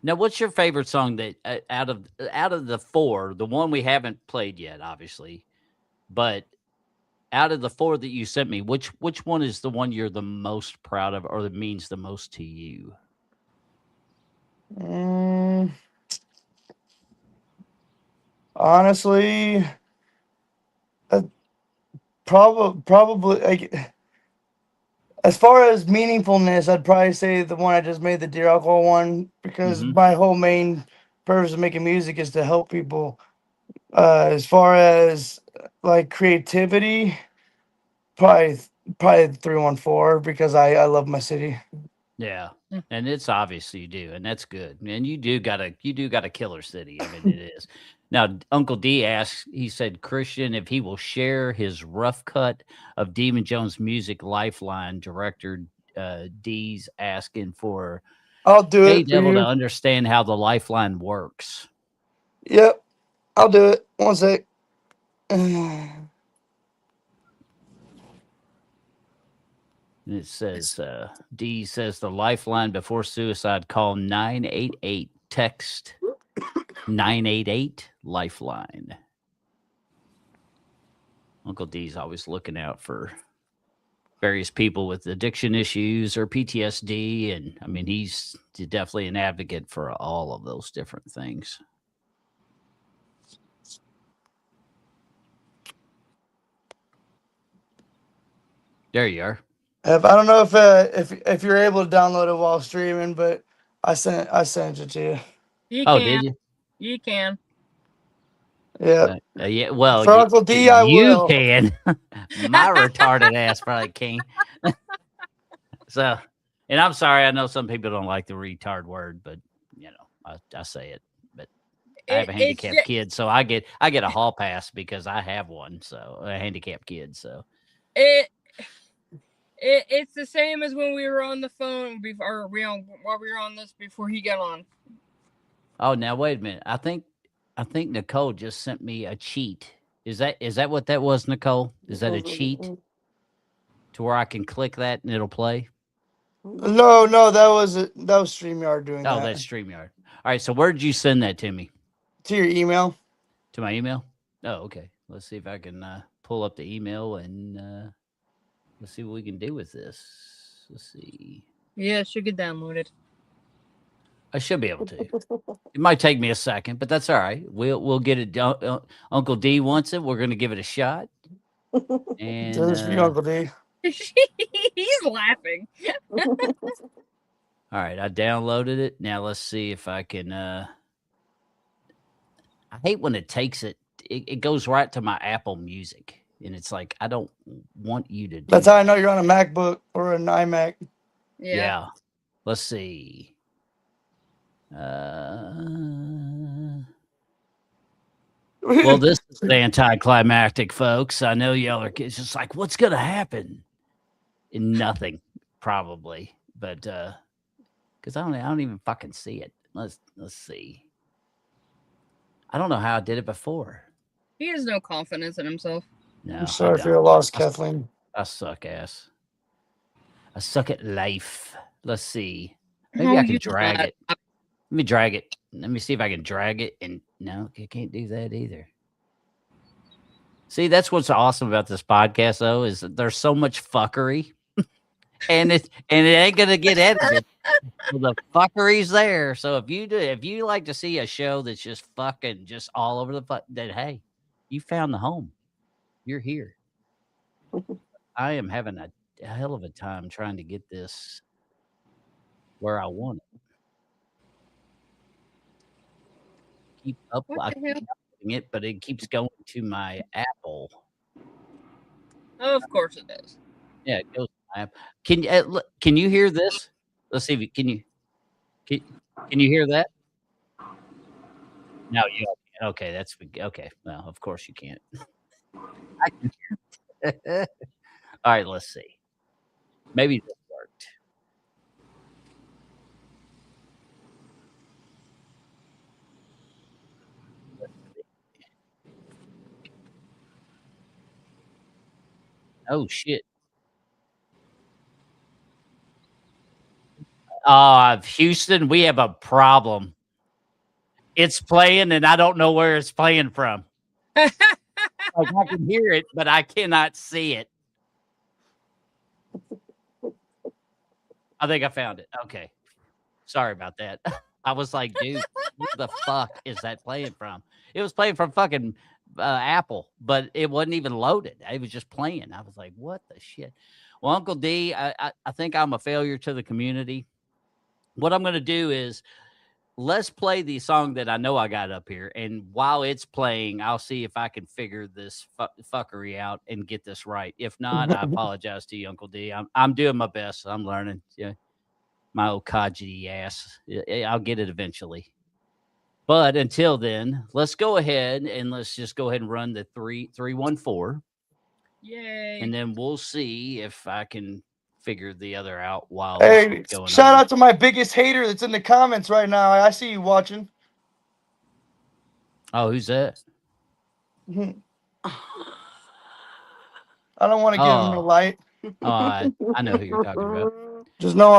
Now, what's your favorite song that out of the four, the one we haven't played yet, obviously, but out of the four that you sent me, which one is the one you're the most proud of or that means the most to you? Honestly, probably like as far as meaningfulness, I'd probably say the one I just made, the Dear Alcohol one, because my whole main purpose of making music is to help people. As far as like creativity, probably 314 because I love my city. Yeah, and it's obvious you do, and that's good. And you do got a killer city. I mean, it is. Now, Uncle D asks, he said, Christian, if he will share his rough cut of Demon Jones Music Lifeline, director D's asking for I'll do it. Devil to understand how the Lifeline works. Yep, I'll do it. One sec. And it says, D says the Lifeline before suicide, call 988, text 988 Lifeline. Uncle D's always looking out for various people with addiction issues or PTSD. And I mean, he's definitely an advocate for all of those different things. There you are. I don't know if you're able to download it while streaming, but I sent it to you. You can. Did you? You can. Yeah. Yeah. Well, for Uncle D, I will. You can. My retarded ass probably can't. So, and I'm sorry. I know some people don't like the retard word, but you know, I say it. But I have a handicapped kid, so I get a hall pass because I have one. So a handicapped kid. So it's the same as when we were on the phone before, while we were on this before he got on. Oh, now wait a minute. I think Nicole just sent me a cheat. Is that what that was, Nicole? Is that a cheat to where I can click that and it'll play? No, that was StreamYard doing that. Oh, that's StreamYard. right. So where did you send that to me? To your email. To my email? Oh, okay. Let's see if I can pull up the email and let's see what we can do with this. Let's see. Yeah, it should get downloaded. I should be able to. It might take me a second, but that's all right. We'll get it. Uncle D wants it. We're going to give it a shot. And This for you, Uncle D. He's laughing. all right, I downloaded it. Now let's see if I can. I hate when it takes it. It goes right to my Apple Music, and it's like I don't want you to do. That's how I know you're on a MacBook or an iMac. Yeah. Let's see. Well, this is anticlimactic, folks. I know y'all are just like, what's gonna happen? And nothing, probably. But because I don't even fucking see it. Let's see. I don't know how I did it before. He has no confidence in himself. No, I'm sorry for your loss, Kathleen. I suck ass. I suck at life. Let's see. Maybe I can drag it. Let me drag it. Let me see if I can drag it. And no, I can't do that either. See, that's what's awesome about this podcast, though, is that there's so much fuckery, and it ain't gonna get edited. So the fuckery's there. So if you like to see a show that's just fucking just all over the fuck, then hey, you found the home. You're here. I am having a hell of a time trying to get this where I want it. Keep up, I keep uploading it, but it keeps going to my Apple. Oh, of course it does. Yeah, it goes to my Apple. Can you hear this? Let's see if you can you hear that? No, you okay? That's okay. Well, of course you can't. I can hear. All right, let's see. Maybe this worked. Oh shit. Houston, we have a problem. It's playing and I don't know where it's playing from. Like I can hear it, but I cannot see it. I think I found it. Okay. Sorry about that. I was like, dude, where the fuck is that playing from? It was playing from fucking Apple, but it wasn't even loaded. It was just playing. I was like, what the shit? Well, Uncle D, I think I'm a failure to the community. What I'm going to do is let's play the song that I know I got up here. And while it's playing, I'll see if I can figure this fuckery out and get this right. If not, I apologize to you, Uncle D. I'm doing my best. I'm learning. Yeah, my old codgy ass. I'll get it eventually. But until then, let's go ahead and let's just go ahead and run the 314. Yay. And then we'll see if I can figure the other out while Hey, going shout on. out to my biggest hater that's in the comments right now. I see you watching. Oh, who's that? I don't want to give him the light. Oh, I know who you're talking about. Just know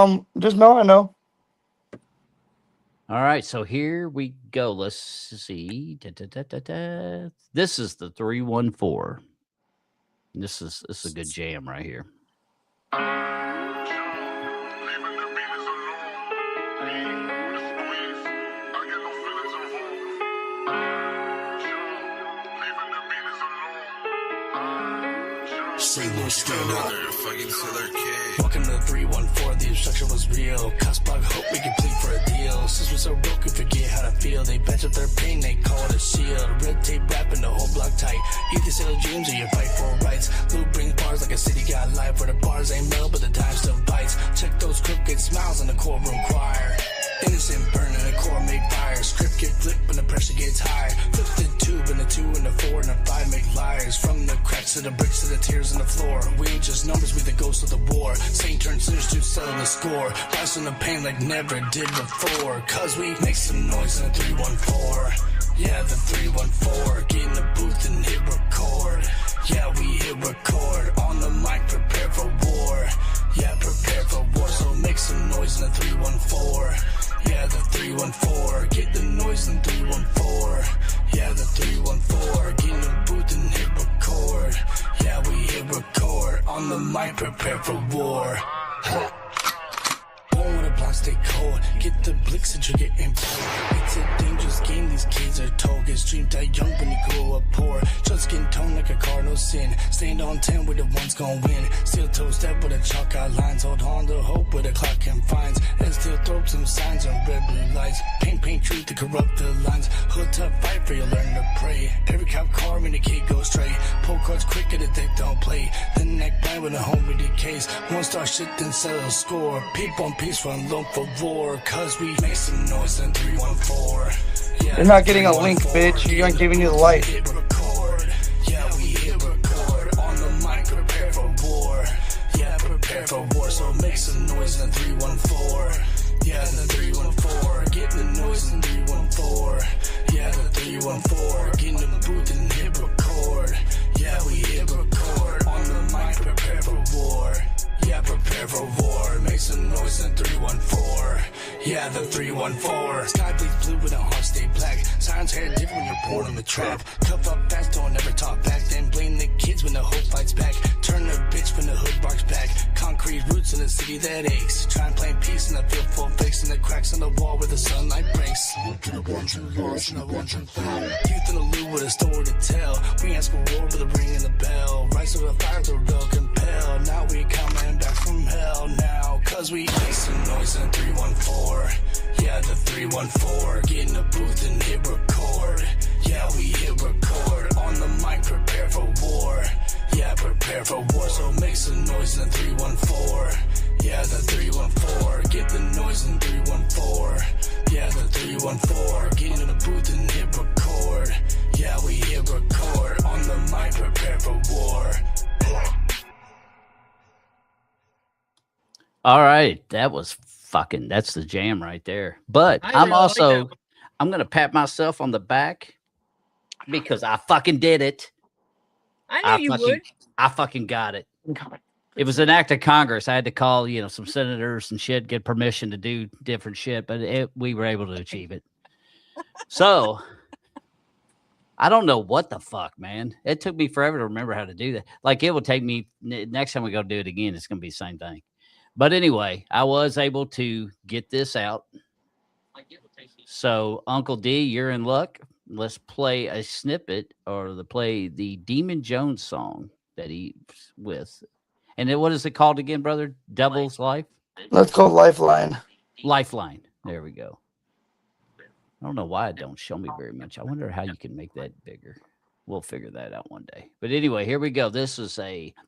I know. All right, so here we go. Let's see. This is the 314. This is a good jam right here. Sailor stand up. Welcome to the 314. The obstruction was real. Cops block hope we can plead for a deal. Since we're so broke, we forget how to feel. They patch up their pain, they call it a shield. Red tape wrapping the whole block tight. Either sell dreams or you fight for rights. Loot brings bars like a city got life. Where the bars ain't metal, but the time still bites. Check those crooked smiles in the courtroom choir. Innocent burn in the core make fire. Script get flipped when the pressure gets higher. Flip the tube and the 2 and the 4 and the 5 make liars. From the cracks to the bricks to the tears on the floor. We ain't just numbers, we the ghosts of the war. Saint turns sinners to settle the score. Rise from the pain like never did before. Cause we make some noise in the 314. Yeah, the 314. Get in the booth and hit record. Yeah, we hit record. On the mic, prepare for war. Yeah, prepare for war. So make some noise in the 314. Yeah, the 314. 314. Get the noise in 314. Yeah, the 314. Get in the booth and hit record. Yeah, we hit record. On the mic, prepare for war. Born with a block, stay cold. Get the blicks and trigger and pull. It's a dangerous game, these kids are told. Get streamed out young when you grow up poor. Just getting toned like a car, no sin. Stand on 10 with the ones gon' win. Steel toe step with a chalk outlines. Hold on to hope with a clock confines. And still throw some signs on red blue lights. Paint truth to corrupt the lines. Hood tough fight for you learn to pray. Every cop car when the kid goes straight. Pull cards quick and the deck don't play. The neck blind with a home with the case. One star shit then settle score. Peep on peace run low for war. Cause we make some noise in 314. Yeah, You're not getting a link, bitch. You're not giving you the light. hit record. Yeah, we hit record. On the mic, prepare for war. Yeah, prepare for war. So make some noise in 314. Yeah, the 314. Get the noise in 314. Yeah, the 314. Get in the booth and hit record. Yeah, we hit record. On the mic, prepare for war. Yeah, prepare for war. Make some noise in 314. Yeah, the 314. Sky bleeds blue with a heart stay black. Sirens hair different when you're born in the trap. Cuff up fast, don't ever talk back. Then blame the kids when the hope fights back. Turn the bitch when the hood barks back. Concrete roots in a city that aches. Try and play peace in a field full fixing the cracks in the wall where the sunlight breaks. Youth in the loop with a story to tell. We ask for war with a ring in the bell. Rise to the fire to real compel. Now we coming back from hell now. Cause we make some noise in 314. Yeah, the 314. Get in the booth and hit record. Yeah, we hit record. On the mic, prepare for war. Yeah, prepare for war. So make some noise in 314. Yeah, the 314. Get the noise in 314. Yeah, the 314. Get in the booth and hit record. Yeah, we hit record. On the mic, prepare for war. All right, that's the jam right there. But I'm going to pat myself on the back because I fucking did it. I knew you would. I fucking got it. It was an act of Congress. I had to call, some senators and shit, get permission to do different shit, but we were able to achieve it. So I don't know what the fuck, man. It took me forever to remember how to do that. Like, it will take me, next time we go do it again, it's going to be the same thing. But anyway, I was able to get this out. So, Uncle D, you're in luck. Let's play a snippet or play the Demon Jones song that he's with. And then what is it called again, brother? Devil's Life? That's called Lifeline. Lifeline. There we go. I don't know why it don't show me very much. I wonder how you can make that bigger. We'll figure that out one day. But anyway, here we go. This is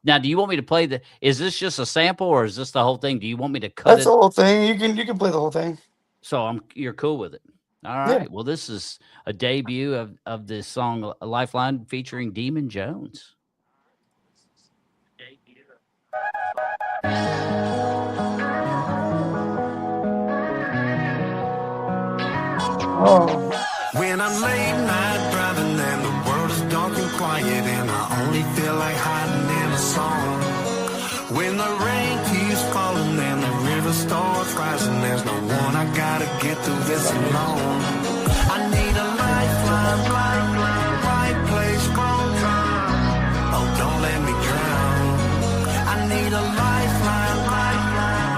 now, do you want me to play is this just a sample or is this the whole thing? Do you want me to cut That's the whole thing. You can play the whole thing. So you're cool with it. All right. Yeah. Well, this is a debut of this song Lifeline featuring Demon Jones. Oh. When I'm late night driving and the world is dark and quiet and I only feel like hiding in a song. When the rain keeps falling and the river starts rising, there's no one I gotta get through this alone. I need a lifeline, right place, wrong time. Oh, don't let me drown. I need a lifeline,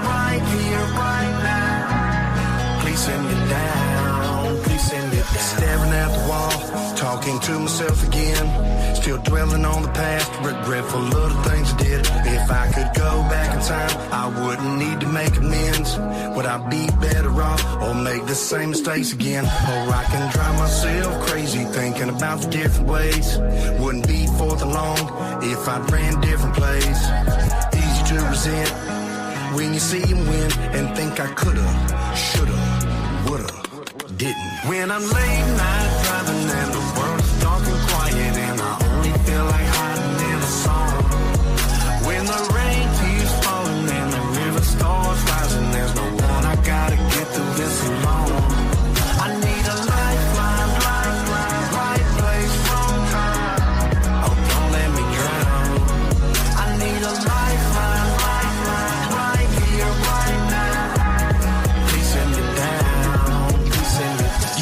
right here, right now. Please send me down, please send me down. Staring at the wall, talking to myself again. Still dwelling on the past, regretful of the things I did. If I could go back in time, I wouldn't need to make amends. Would I be better off or make the same mistakes again? Or I can drive myself crazy thinking about the different ways. Wouldn't be for the long if I ran different plays. Easy to resent when you see him win and think I coulda, shoulda, woulda, didn't. When I'm late night driving and the world is dark and quiet and I only feel like hiding in a song. When the rain keeps falling and the river starts rising, there's no one I gotta get through this alone. I need a lifeline, right place, wrong time. Oh, don't let me drown. I need a lifeline, right here, right now. Please send me down, please send me down.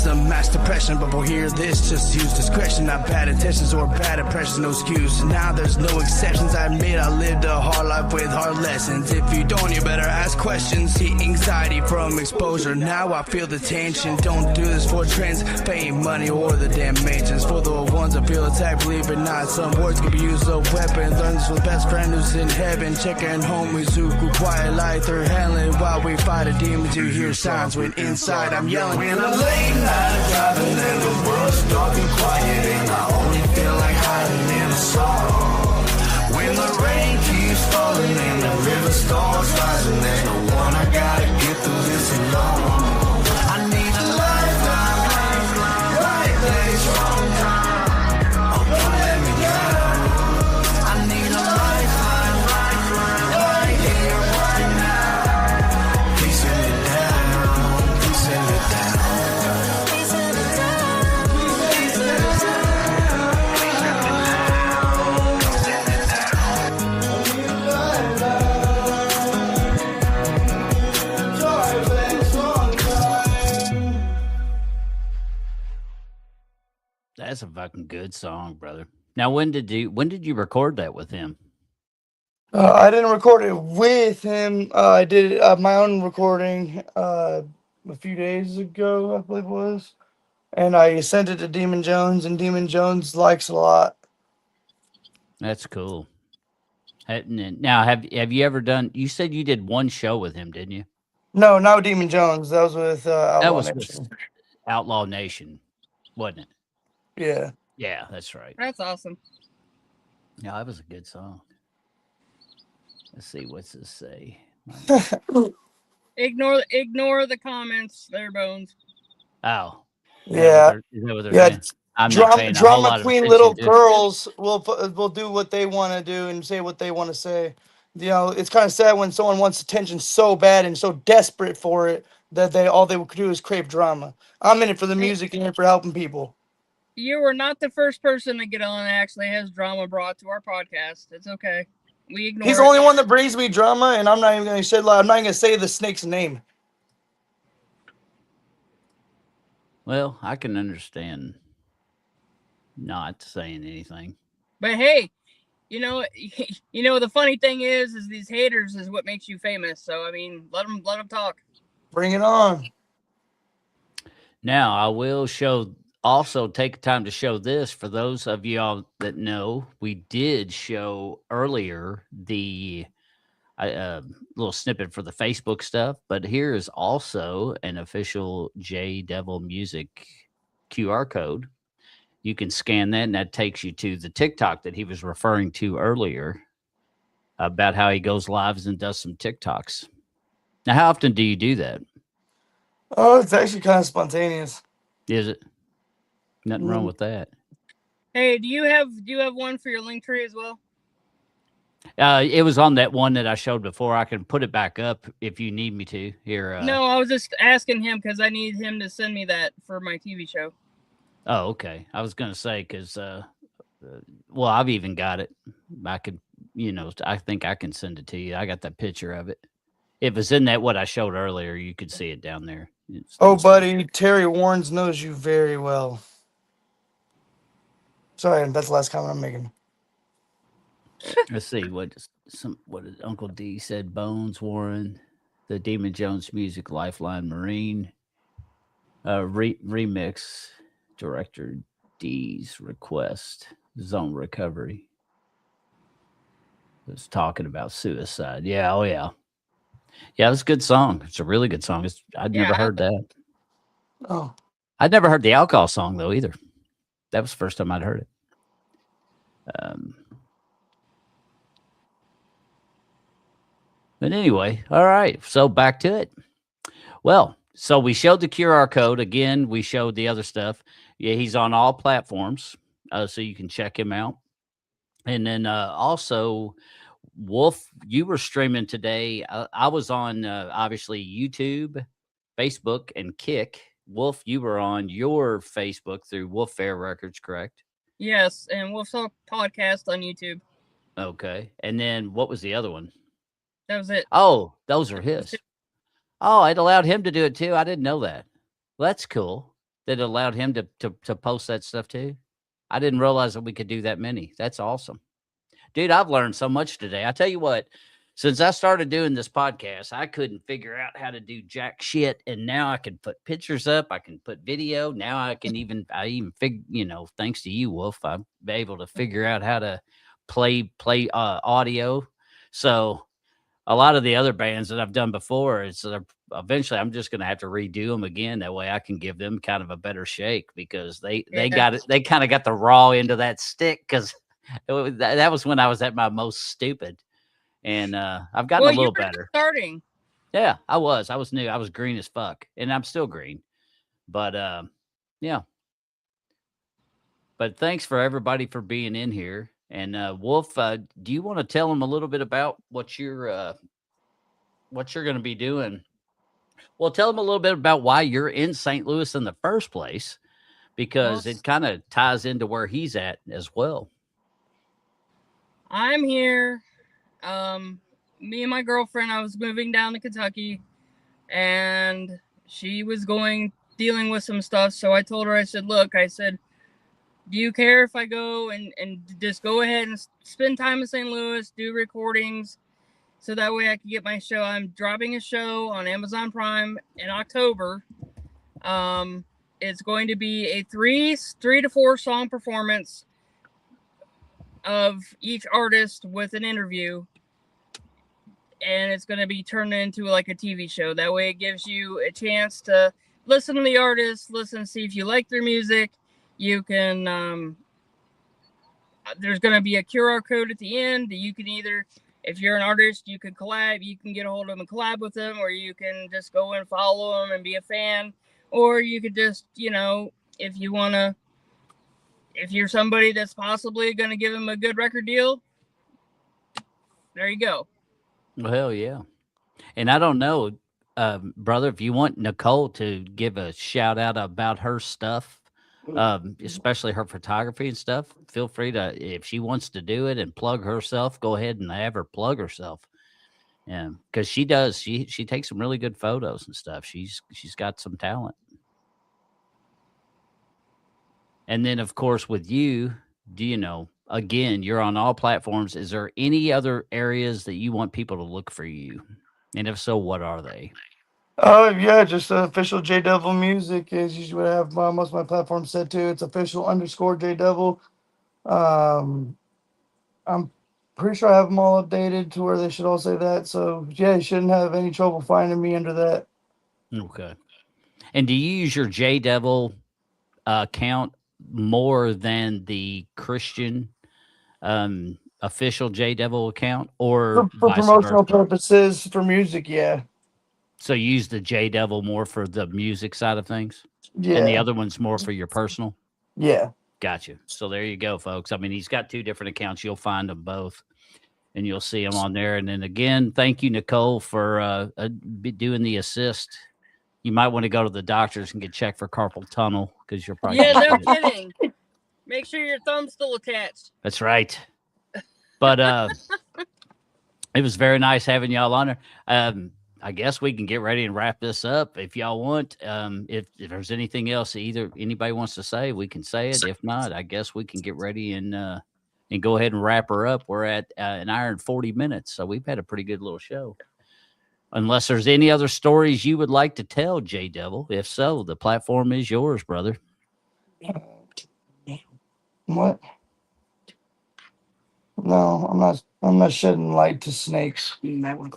some mass depression, but we'll hear this, just use discretion. Not bad intentions or bad impressions, no excuse. Now there's no exceptions. I admit I lived a hard life with hard lessons. If you don't, you better ask questions. See anxiety from exposure. Now I feel the tension. Don't do this for trends, fame, money, or the damn mansions. For the ones that feel attacked, believe it not. Some words can be used as a weapon. Learn this from the best friend who's in heaven. Checking homies who grew quiet like they're handling while we fight the demons. You hear sounds when inside I'm yelling. When I'm late night driving and the world's dark and quiet and I only feel like hiding in a song. When the rain keeps falling and the river starts rising, there's no one, I gotta get through this alone. I need a lifeline, right place, wrong time. Oh, don't let me down. I need a lifeline, right here, right now. Please send it down, please send it down. That's a fucking good song, brother. Now, when did you record that with him? I didn't record it with him. I did my own recording a few days ago, I believe it was. And I sent it to Demon Jones, and Demon Jones likes it a lot. That's cool. Now, have you ever done? You said you did one show with him, didn't you? No, not with Demon Jones. That was with Outlaw That was Nation. with Outlaw Nation, wasn't it? Yeah. Yeah, that's right. That's awesome. Yeah, that was a good song. Let's see, what's this say? Ignore the comments. They're bones. Oh, Yeah. Is that what they're Yeah. saying? I'm not paying a whole Drama lot of queen attention little to- girls will do what they want to do and say what they want to say. You know, it's kind of sad when someone wants attention so bad and so desperate for it that all they would do is crave drama. I'm in it for the music and in it for helping people. You were not the first person to get on that actually has drama brought to our podcast. It's okay. We ignore He's it. the only one that brings me drama, and I'm not even going to shed light. I'm not even going to say the snake's name. Well, I can understand not saying anything. But hey, you know the funny thing is these haters is what makes you famous. So I mean, let them talk. Bring it on. Now, I will also take time to show this for those of y'all that know. We did show earlier the little snippet for the Facebook stuff, but here is also an official J Devil Music QR code. You can scan that, and that takes you to the TikTok that he was referring to earlier about how he goes lives and does some TikToks. Now, how often do you do that? Oh, it's actually kind of spontaneous. Is it? Nothing wrong with that. Hey, do you have one for your link tree as well? It was on that one that I showed before. I can put it back up if you need me to. Here. No, I was just asking him because I need him to send me that for my TV show. Oh, okay. I was gonna say because, well, I've even got it. I could, I think I can send it to you. I got that picture of it. If it's in that what I showed earlier, you could see it down there. Oh, buddy, Terry Warrens knows you very well. Sorry, that's the last comment I'm making. Let's see what did Uncle D said. Bones Warren, the Demon Jones Music Lifeline Marine remix director D's request Zone Recovery. It was talking about suicide. Yeah, oh yeah. Yeah, it's a good song. It's a really good song. I'd never heard that. Oh. I'd never heard the alcohol song though either. That was the first time I'd heard it. But anyway, all right. So back to it. Well, so we showed the QR code. Again, we showed the other stuff. Yeah, he's on all platforms, so you can check him out. And then also, Wolf, you were streaming today. I was on, obviously, YouTube, Facebook, and Kick. Wolf, you were on your Facebook through Wolf Fair Records, correct? Yes, and Wolf Talk Podcast on YouTube. Okay. And then what was the other one? That was it. Oh, those are his. Oh, it allowed him to do it too. I didn't know that. Well, that's cool. that allowed him to post that stuff too? I didn't realize that we could do that many. That's awesome. Dude, I've learned so much today. I tell you what, since I started doing this podcast, I couldn't figure out how to do jack shit. And now I can put pictures up. I can put video. Now I even figure, thanks to you, Wolf, I'm able to figure out how to play audio. So a lot of the other bands that I've done before, eventually I'm just going to have to redo them again. That way I can give them kind of a better shake, because they got it. They kind of got the raw end of that stick, because that was when I was at my most stupid. And I've gotten a little better. Starting. Yeah, I was new. I was green as fuck, and I'm still green. But yeah. But thanks for everybody for being in here. And Wolf, do you want to tell them a little bit about what you're going to be doing? Well, tell them a little bit about why you're in St. Louis in the first place, because it kind of ties into where he's at as well. I'm here. Me and my girlfriend, I was moving down to Kentucky, and she was dealing with some stuff. So I told her, I said, do you care if I go and just go ahead and spend time in St. Louis, do recordings, so that way I can get my show? I'm dropping a show on Amazon Prime in October. It's going to be a 3 to 4 song performance of each artist with an interview, and it's going to be turned into like a TV show. That way it gives you a chance to listen to the artist, see if you like their music. You can, there's going to be a QR code at the end that you can either, if you're an artist, you can collab, you can get a hold of them and collab with them, or you can just go and follow them and be a fan, or you could just, if you want to, if you're somebody that's possibly going to give them a good record deal, there you go. Well, hell yeah. And I don't know, brother, if you want Nicole to give a shout out about her stuff, especially her photography and stuff, feel free to, if she wants to do it and plug herself, go ahead and have her plug herself. Yeah, because she does. She takes some really good photos and stuff. She's got some talent. And then, of course, with you, again, you're on all platforms. Is there any other areas that you want people to look for you? And if so, what are they? Yeah, just official J Devil music is usually what I have most of my platforms set to. It's official _ J Devil. I'm pretty sure I have them all updated to where they should all say that. So yeah, you shouldn't have any trouble finding me under that. Okay. And do you use your J Devil account more than the Christian official J Devil account, or for promotional purposes for music? Yeah. So you use the J Devil more for the music side of things? Yeah. And the other one's more for your personal? Yeah. Gotcha. So there you go, folks. I mean, he's got 2 different accounts. You'll find them both, and you'll see them on there. And then again, thank you, Nicole, for doing the assist. You might want to go to the doctors and get checked for carpal tunnel, because you're probably no kidding. Make sure your thumb's still attached. That's right. But it was very nice having y'all on there. I guess we can get ready and wrap this up if y'all want. If there's anything else anybody wants to say, we can say it. If not, I guess we can get ready and go ahead and wrap her up. We're at an hour and 40 minutes, so we've had a pretty good little show. Unless there's any other stories you would like to tell, J Devil. If so, the platform is yours, brother. What? No, I'm not shedding light to snakes. No,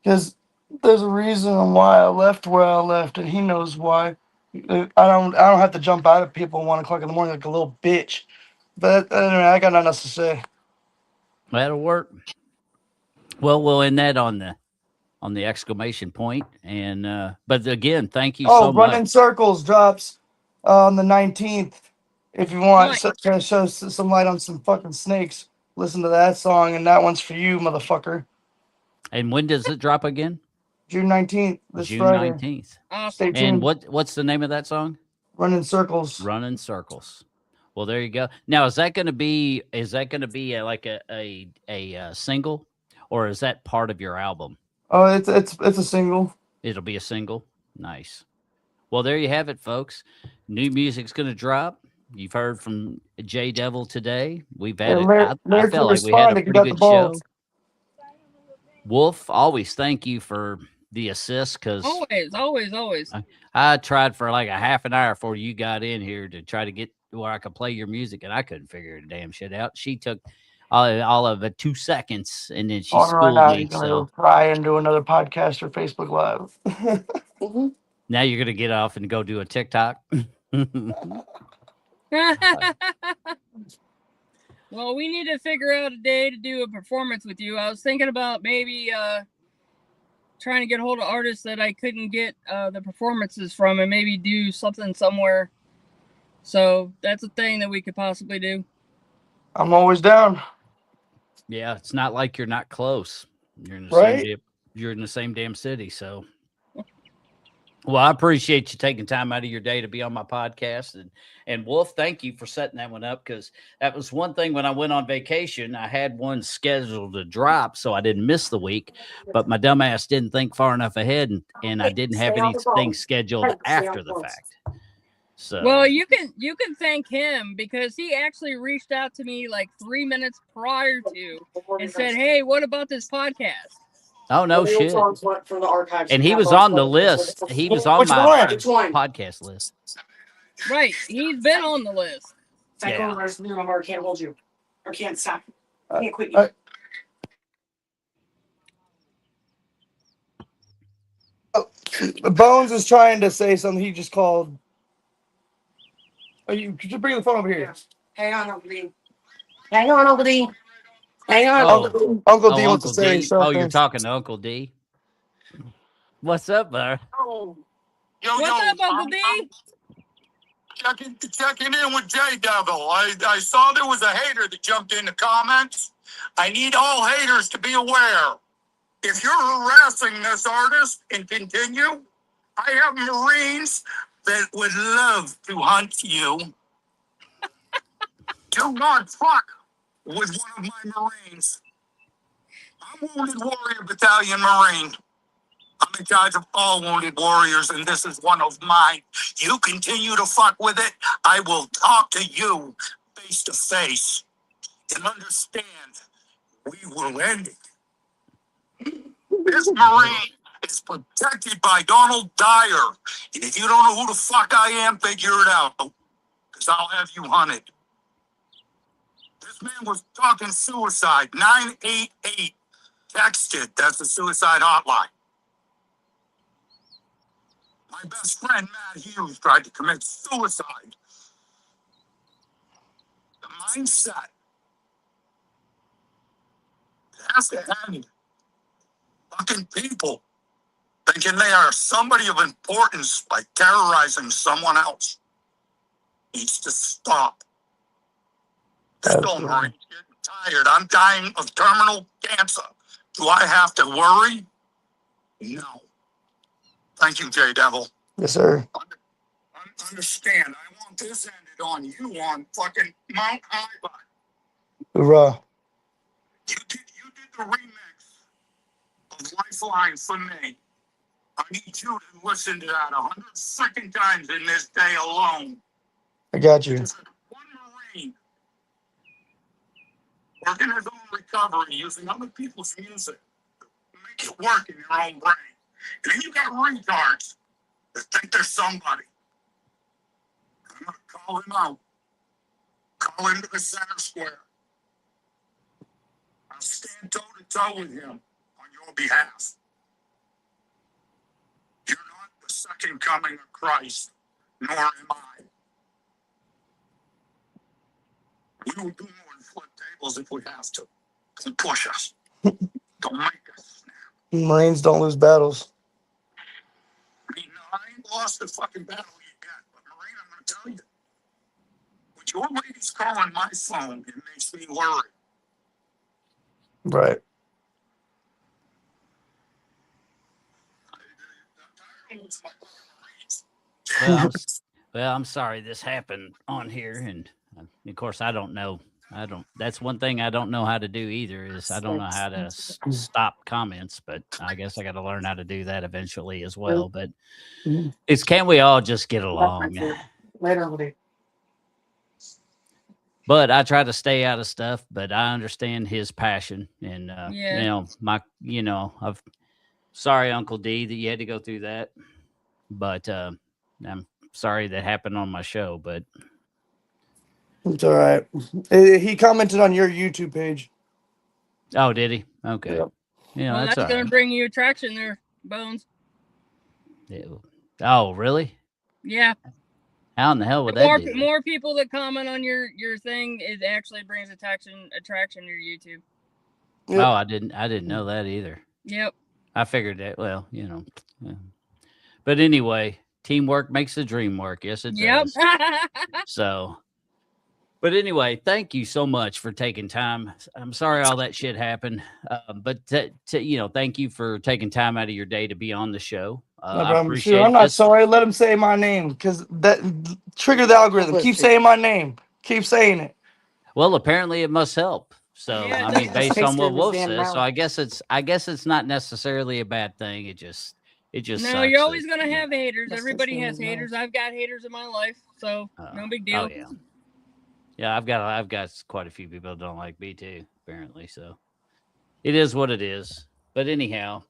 because there's a reason why I left where I left, and he knows why. I don't have to jump out at people at 1 o'clock in the morning like a little bitch. But anyway, I got nothing else to say. That'll work. Well, we'll end that on the exclamation point. And but again, thank you so much. Running Circles drops on the 19th. If you want to show some light on some fucking snakes, listen to that song, and that one's for you, motherfucker. And when does it drop again? June 19th. June Friday. 19th. Stay tuned. And what's the name of that song? Running Circles. Running Circles. Well, there you go. Now, is that going to be like a single, or is that part of your album? Oh, it's a single. It'll be a single. Nice. Well, there you have it, folks. New music's going to drop. You've heard from J Devil today. We've had And it. I lyrics felt will like we had a respond if you pretty got the good show. balls. Wolf, always thank you for the assist because Always. I tried for like a half an hour before you got in here to try to get where I could play your music, and I couldn't figure the damn shit out. She took all of it 2 seconds, and then she On right schooled now, me. you're gonna So go try and do another podcast or Facebook Live. now you're gonna get off and go do a TikTok. Well, we need to figure out a day to do a performance with you. I was thinking about maybe trying to get a hold of artists that I couldn't get the performances from and maybe do something somewhere. So that's a thing that we could possibly do. I'm always down. Yeah, it's not like you're not close. You're in the Right? you're in the same damn city. So, well, I appreciate you taking time out of your day to be on my podcast. And Wolf, thank you for setting that one up because that was one thing when I went on vacation. I had one scheduled to drop, so I didn't miss the week. But my dumbass didn't think far enough ahead, and I didn't have anything scheduled after the fact. So, well, you can thank him because he actually reached out to me like 3 minutes prior to and said, "Hey, what about this podcast?" oh no shit! For the archives, And he was on the list. He was on Which my one? podcast list. Right, he's been on the list. Yeah. The rest of the room, or can't hold you, or can't stop. Can't quit you. Bones is trying to say something. He just called. Oh, you could you bring the phone over here? Hang on, Uncle D. Hang on, Uncle D. Hang on. Oh. Uncle D wants Uncle to say D. something. Oh, you're talking to Uncle D. What's up, bud? What's up, Uncle D? Checking in with J Devil. I saw there was a hater that jumped in the comments. I need all haters to be aware. If you're harassing this artist and continue, I have Marines that would love to hunt you. Do not fuck with one of my Marines. I'm Wounded Warrior Battalion Marine. I'm in charge of all Wounded Warriors, and this is one of mine. You continue to fuck with it, I will talk to you face to face. And understand, we will end it. This Marine is protected by Donald Dyer. And if you don't know who the fuck I am, figure it out. Because I'll have you hunted. This man was talking suicide. 988 texted. That's the suicide hotline. My best friend, Matt Hughes, tried to commit suicide. The mindset has to end. Fucking people thinking they are somebody of importance by terrorizing someone else needs to stop. Still, Marine, getting tired. I'm dying of terminal cancer. Do I have to worry? No. Thank you, J Devil. Yes, sir. Understand, I want this ended on you on fucking Mount Iba. Hoorah. You did the remix of Lifeline for me. I need you to listen to that 100 times in this day alone. I got you. Because one Marine working his own recovery using other people's music to make it work in your own brain. And then you got retards that think they're somebody. I'm going to call him out. Call him to the center square. I'll stand toe to toe with him on your behalf. You're not the second coming of Christ, nor am I. We will do more than flip tables if we have to. Don't push us. Don't make us snap. Marines don't lose battles. I mean, I ain't lost a fucking battle yet, but Marine, I'm going to tell you. When your lady's calling my phone, it makes me worry. Right. Well, I'm sorry this happened on here, and of course I don't know That's one thing I don't know how to do either. Is I don't know how to stop comments, but I guess I got to learn how to do that eventually as well. But it's can we all just get along? Later, buddy. But I try to stay out of stuff. But I understand his passion, and I've sorry, Uncle D, that you had to go through that. But I'm sorry that happened on my show. But It's all right. He commented on your YouTube page. oh, did he? Okay. Yep. Yeah, Well, that's all gonna right. bring you attraction there, Bones. Yeah. Oh, really? Yeah. How in the hell would that do? More people that comment on your thing, it actually brings attraction to your YouTube. Yep. Oh, I didn't know that either. Yep. I figured that. Well, yeah. But anyway, teamwork makes the dream work. Yes, it does. So, but anyway, thank you so much for taking time. I'm sorry all that shit happened, but thank you for taking time out of your day to be on the show. No I problem. appreciate Shoot, I'm not this. sorry. Let him say my name because that trigger the algorithm. Keep saying my name. Keep saying it. Well, apparently it must help. So Yeah, I mean, based on what Wolf Damn says, so mouth. I guess it's not necessarily a bad thing. It just No, sucks you're always that, gonna have haters. That's Everybody just has me, no. haters. I've got haters in my life, so no big deal. Oh yeah, yeah. I've got quite a few people that don't like me too. Apparently, so it is what it is. But anyhow,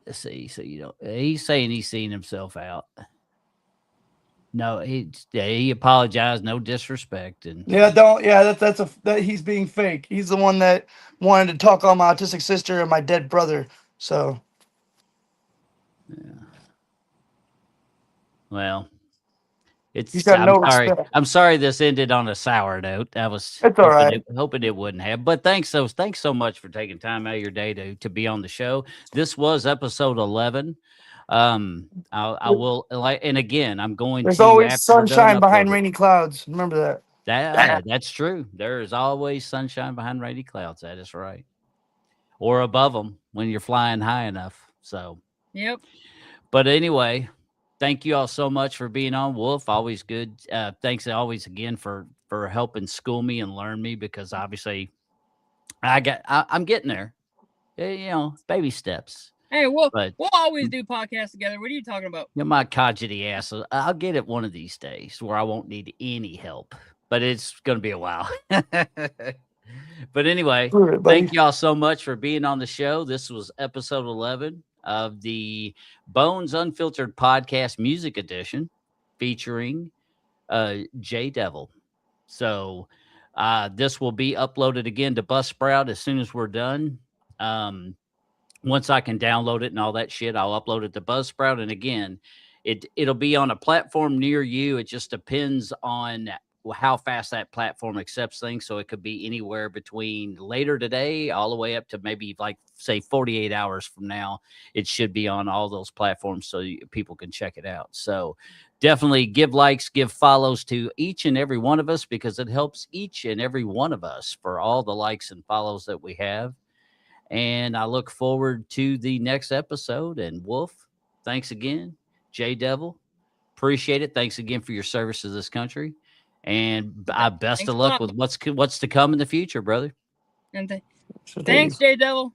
let's see. So he's saying he's seen himself out. No, he apologized. No disrespect, and that he's being fake. He's the one that wanted to talk on my autistic sister and my dead brother. So well, he's got no respect. I'm sorry this ended on a sour note. I was It's all right. hoping it wouldn't have. But thanks so much for taking time out of your day to be on the show. This was episode 11. I will and again, I'm going There's to always after we're done sunshine behind upload it. rainy clouds. Remember that. That's true. There is always sunshine behind rainy clouds. That is right. Or above them when you're flying high enough. So, Yep. but anyway, thank you all so much for being on. Wolf, always good. Thanks always again for helping school me and learn me, because obviously I'm getting there. Baby steps. Hey, we'll But always do podcasts together. What are you talking about? my codgety ass. I'll get it one of these days where I won't need any help, but it's going to be a while. But anyway, thank y'all so much for being on the show. This was episode 11 of the Bones Unfiltered Podcast Music Edition featuring J Devil. So this will be uploaded again to Buzzsprout as soon as we're done. Once I can download it and all that shit, I'll upload it to Buzzsprout. And again, it'll be on a platform near you. It just depends on how fast that platform accepts things. So it could be anywhere between later today all the way up to maybe like say 48 hours from now. It should be on all those platforms so people can check it out. So definitely give likes, give follows to each and every one of us, because it helps each and every one of us for all the likes and follows that we have. And I look forward to the next episode. And Wolf, thanks again. J Devil, appreciate it. Thanks again for your service to this country. And best of luck with what's to come in the future, brother. And thanks, J Devil.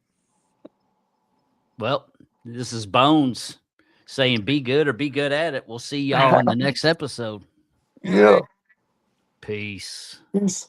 Well, this is Bones saying be good or be good at it. We'll see y'all in the next episode. Yeah. Peace. Peace.